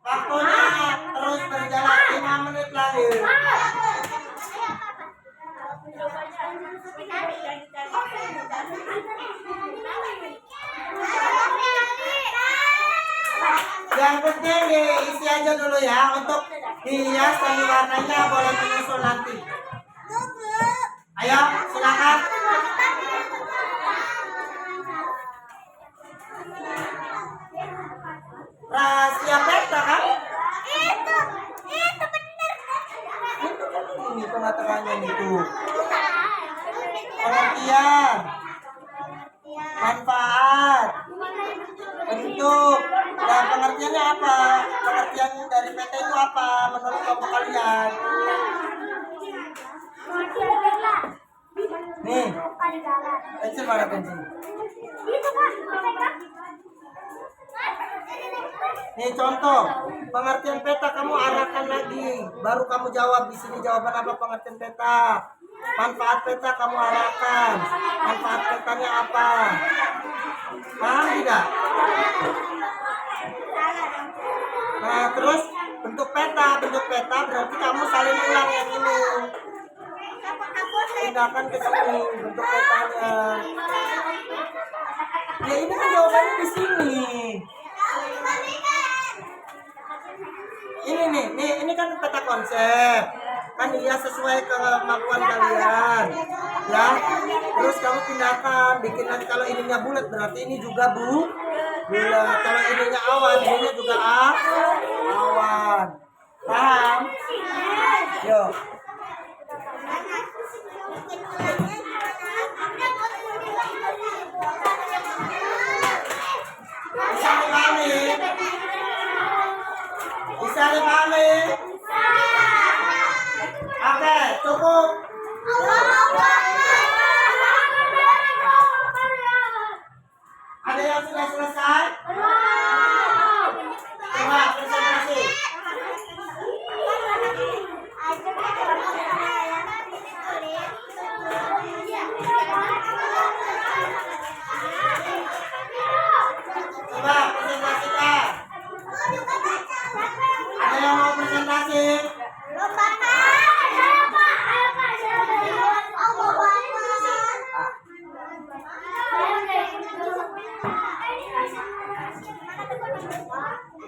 Speaker 1: Waktunya terus berjalan 5 menit lagi. Yang penting diisi aja dulu ya, untuk hias dan warnanya boleh menyusul nanti. Ayo silakan. Rahasia peta kan?
Speaker 2: Itu bener.
Speaker 1: Ini tengah-tengahnya itu. Pengertian, manfaat, bentuk. Dan pengertiannya apa? Pengertian dari peta itu apa menurut kelompok kalian? Nih, pensil mana pensil? Nih contoh, pengertian peta kamu arahkan lagi, baru kamu jawab di sini jawaban apa pengertian peta. Manfaat peta kamu arahkan, manfaat petanya apa? Paham tidak? Nah terus bentuk peta berarti kamu saling ulang yang ini. Pindahkan ke sini bentuk petanya. Ya ini kan jawabannya di sini. Ini kan peta konsep. Kan dia sesuai kemampuan kalian. Ya. Terus kamu pindahkan, bikin nanti kalau ininya bulat berarti ini juga bulat. Kalau ininya awan, ininya juga awan. Paham? Yo. Bisa dipahami? Bisa dipahami? Oke, cukup. Ada yang sudah selesai? Coba presentasi. Coba presentasikan. Ada yang mau presentasi?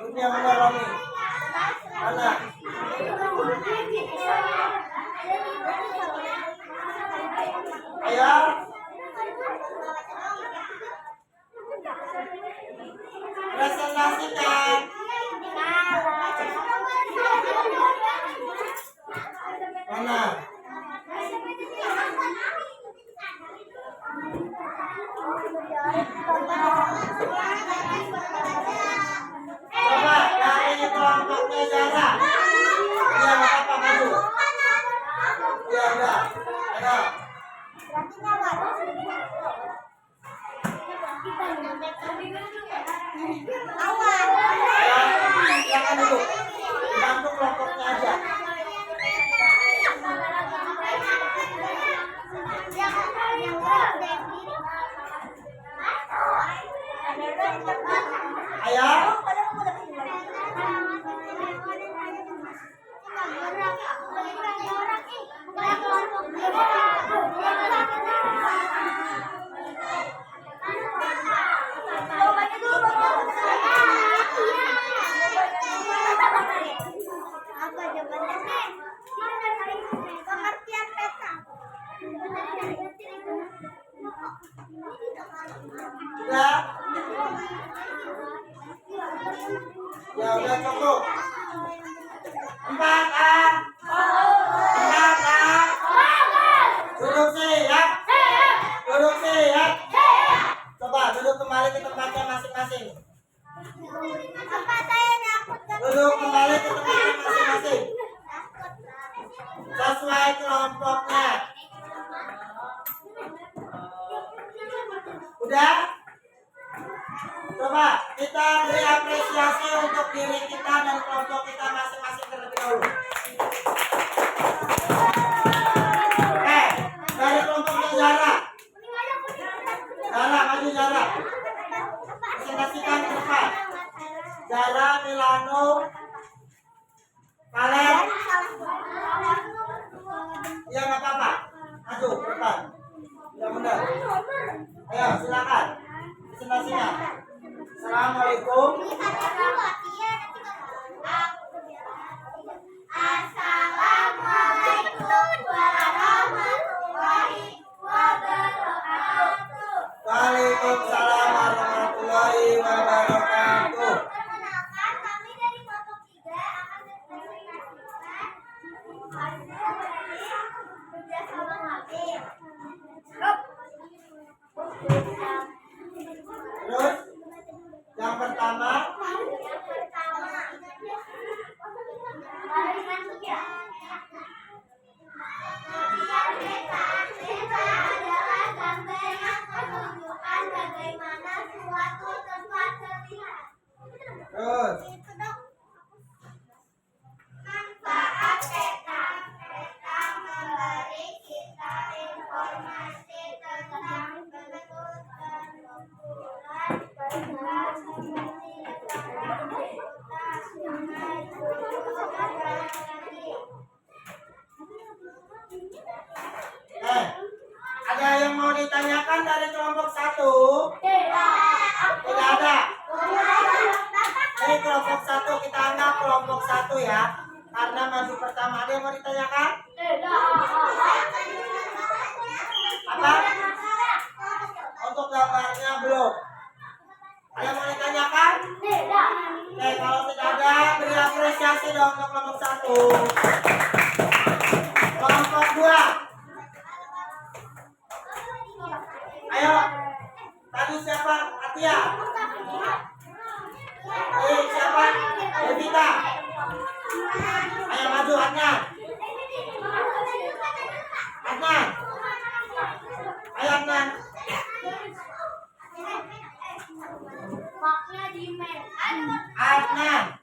Speaker 1: Ini yang mana Romi? Mana? Ayo. Presentasikan. Mana? Coba dari kelompoknya Zara. Iya, nggak apa-apa, maju. Iya, udah. Ayo. Silakan dulu. Bantu kelompoknya aja.
Speaker 2: Yang
Speaker 1: Udah? Ya udah cukup. 4 A. 4 A. Duduk sih ya. Duduk sih ya. Coba duduk kembali ke tempatnya masing-masing. Duduk kembali ke tempatnya masing-masing. Sesuai kelompoknya. Udah? Coba kita beri apresiasi untuk diri kita dan kelompok kita masing-masing terlebih dahulu. Dari kelompoknya Zara. Zara, maju Zara. Presentasikan ke depan. Zara, Milano, Kalian. Ya nggak apa-apa. Maju ke depan. Ya benar. Ayo silakan. Presentasinya. Assalamualaikum.
Speaker 2: Assalamualaikum warahmatullahi wabarakatuh.
Speaker 1: Waalaikumsalam warahmatullahi wabarakatuh.
Speaker 2: Perkenalkan, kami dari kelompok 3 akan mempresentasikan hasil dari kerjasama kami.
Speaker 1: Terus yang pertama
Speaker 2: Barengan kerja. Peta adalah gambar yang menunjukkan bagaimana suatu tempat terlihat.
Speaker 1: terus
Speaker 2: Manfaat peta. Peta memberi kita informasi tentang bentuk dan ukuran benda seperti negara, kota, sungai, gunung, dan lain-lain.
Speaker 1: ada yang mau ditanyakan dari kelompok 1? Tidak ada. Ini kelompok 1 kita anggap kelompok 1 ya. Karena maju pertama. Ada yang mau ditanyakan? Apa? Untuk gambarnya belum. Ada yang mau ditanyakan? Oke, kalau tidak ada, beri apresiasi dong untuk kelompok 1. Kelompok 2. Ayo. Tadi siapa? Atia. Siapa? Devita. Ayo maju Adnan. Adnan. Ayo Adnan.
Speaker 2: Maknya di
Speaker 1: Adnan.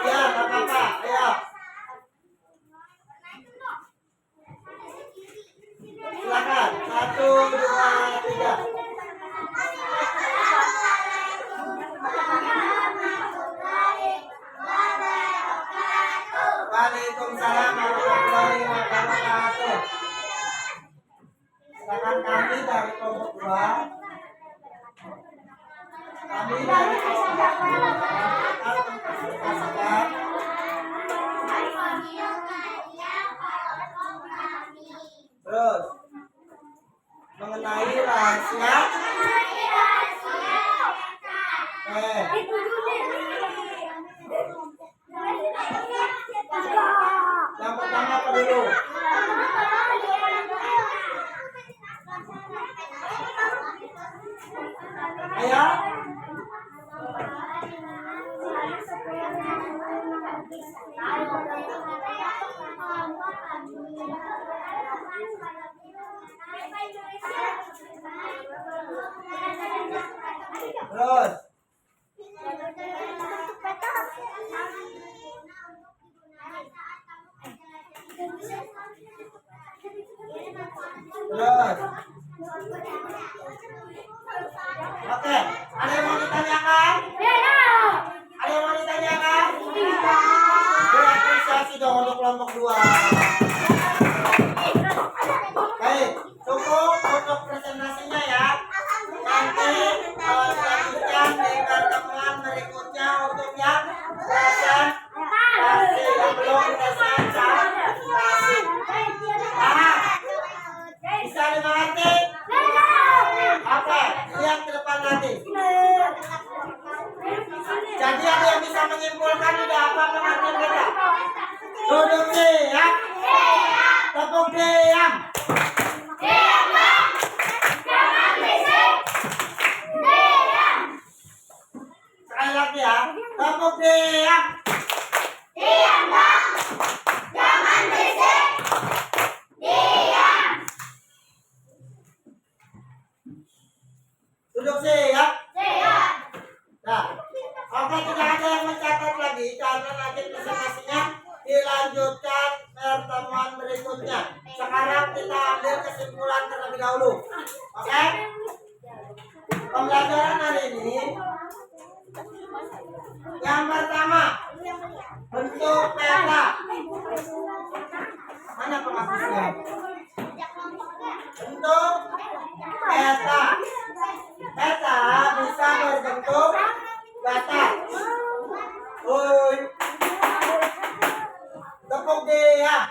Speaker 1: Ya, nggak apa-apa. Ayo. Silakan. 1, 2, 3. Waalaikumsalam warahmatullahi wabarakatuh. Silakan kami dari kelompok 2. Kami dari kelompok 2 akan mempresentasikan terus mengenai rahasia. Yang pertama apa dulu? Ayo. Terus terus. Oke, ada yang mau ditanyakan? Ada yang mau ditanyakan? Beri apresiasi dong untuk kelompok 2. Baik, cukup untuk presentasinya ya. Nanti selanjutnya disimpulkan tidak apa pengertian beda. Duduk siap. Tepuk diam. Sekali lagi ya. Tepuk diam. Duduk siap. Nah, oke, tidak ada yang mencatat lagi karena nanti presentasinya dilanjutkan pertemuan berikutnya. Sekarang kita ambil kesimpulan terlebih dahulu. Oke? Pembelajaran hari ini yang pertama, bentuk peta. Mana penghapusnya? Bentuk peta. Peta bisa berbentuk datar. Uy. Tepuk diam.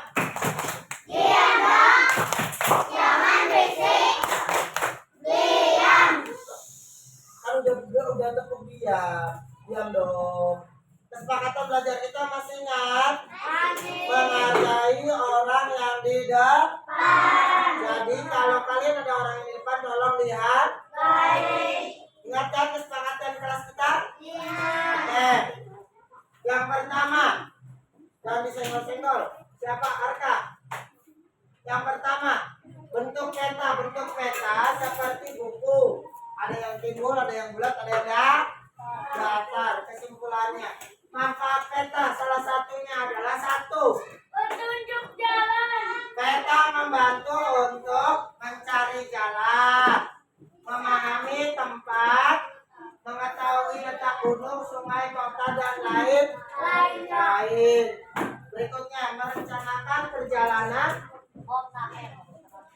Speaker 1: Kalau udah tepuk diam, diam dong. Kesepakatan belajar kita masih ingat? Menghargai orang yang di depan. Jadi kalau kalian ada orang yang di depan, tolong lihat. Ingatkan kesepakatan kelas kita? Oke. Yang pertama, jangan disenggol-senggol. Siapa? Arka. Yang pertama, bentuk peta. Bentuk peta seperti buku. Ada yang timbul, ada yang bulat, ada yang datar. Kesimpulannya, manfaat peta salah satunya adalah satu.
Speaker 2: Petunjuk jalan.
Speaker 1: Peta membantu untuk mencari jalan, memahami tempat, mengetahui letak gunung, sungai, kota, dan lain-lain. Berikutnya, merencanakan perjalanan,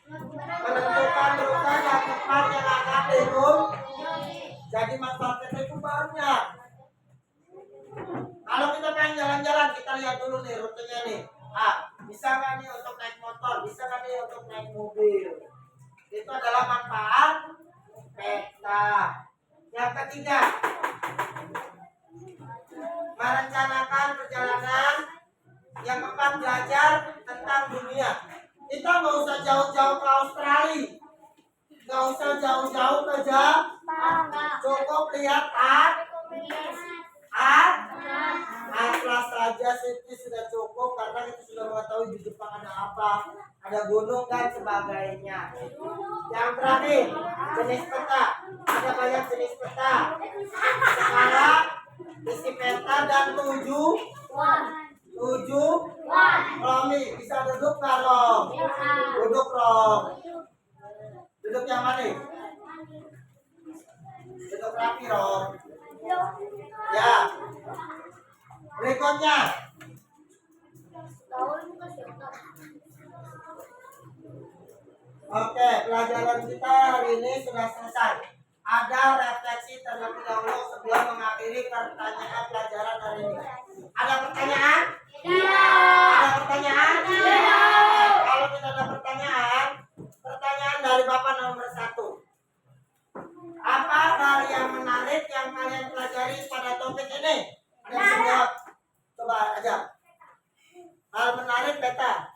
Speaker 1: menentukan rute dan tempat yang akan dikunjungi. Jadi manfaat peta itu banyak. Kalau kita pengen jalan-jalan, kita lihat dulu nih rutenya nih. Bisa nggak nih untuk naik motor? Bisa nggak nih untuk naik mobil? Itu adalah manfaat peta. Yang ketiga, merencanakan perjalanan. Yang keempat, belajar tentang dunia. Kita nggak usah jauh-jauh ke Australia, nggak usah jauh-jauh ke Jepang. Cukup lihat atlas saja itu sudah cukup karena kita sudah mengetahui di Jepang ada apa, ada gunung dan sebagainya. Yang terakhir, jenis peta. Ada banyak jenis peta. Sekarang isi peta dan tujuh Romi bisa duduk nggak Rom? Duduk Rom. Duduk yang mana? Duduk rapi Rom. Ya. Berikutnya, oke, pelajaran kita hari ini sudah selesai. Ada refleksi terlebih dahulu sebelum mengakhiri pertanyaan pelajaran hari ini. Ada pertanyaan? Iya. Ada pertanyaan? Iya. Kalau tidak ada pertanyaan, pertanyaan dari Bapak nomor 1. Apa hal yang menarik yang kalian pelajari pada topik ini? Ada yang bisa jawab? Coba aja. Hal menarik peta.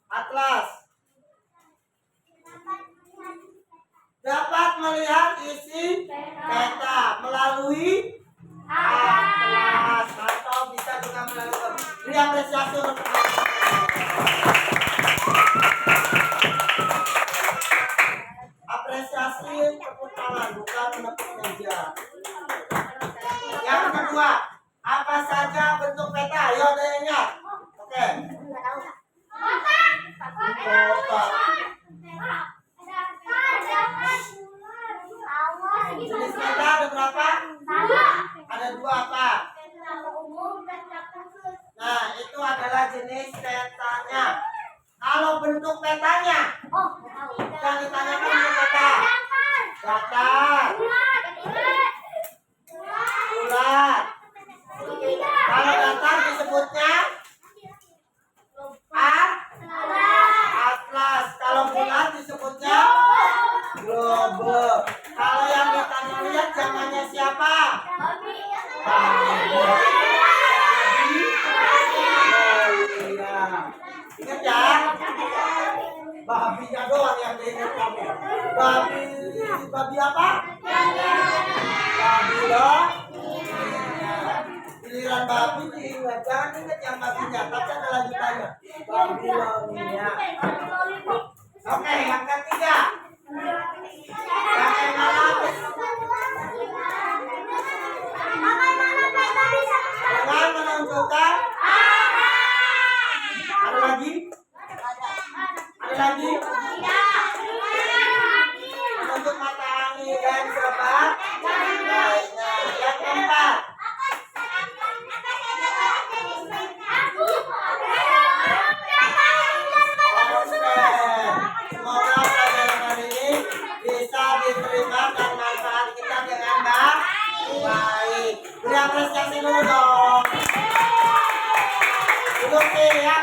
Speaker 1: Atlas. Dapat melihat isi peta melalui atlas atau bisa juga melalui. Beri apresiasi untuk apresiasi tepuk tangan, bukan menepuk meja. Yang kedua, apa saja bentuk peta? Ayo ada yang ingat? Oke. Jenis peta ada berapa? Ada 2 apa? Nah, itu adalah jenis petanya. Kalau bentuk petanya, yang ditanyakan bentuk peta. Datar. Bulat. Kalau datar disebutnya atlas. Kalau bulat disebutnya globe. Kalau yang ditanya lihat zamannya siapa? Babi, babi apa? Babi loh. Giliran babi diingat, jangan ingat yang babinya, tapi ada lanjutannya. Babilonia. Oke, yang ketiga. Dengan menunjukkan. Ada lagi? Ada lagi? Untuk mata angin dan sebat. Yang keempat. Semoga pelajaran kali ini bisa diterima dan manfaat kita dengan baik. Beri apresiasi dulu dong. Duduk ya.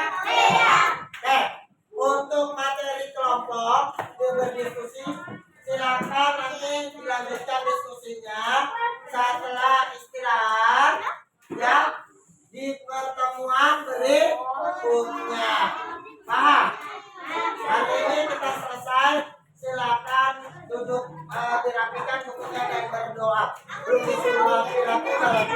Speaker 1: Oke, untuk materi kelompok berdiskusi, silakan nanti dilanjutkan diskusinya setelah istirahat ya di pertemuan berikutnya. Paham? Hari ini kita selesai. Silakan duduk, dirapikan bukunya dan berdoa. Berdoa perilaku dalam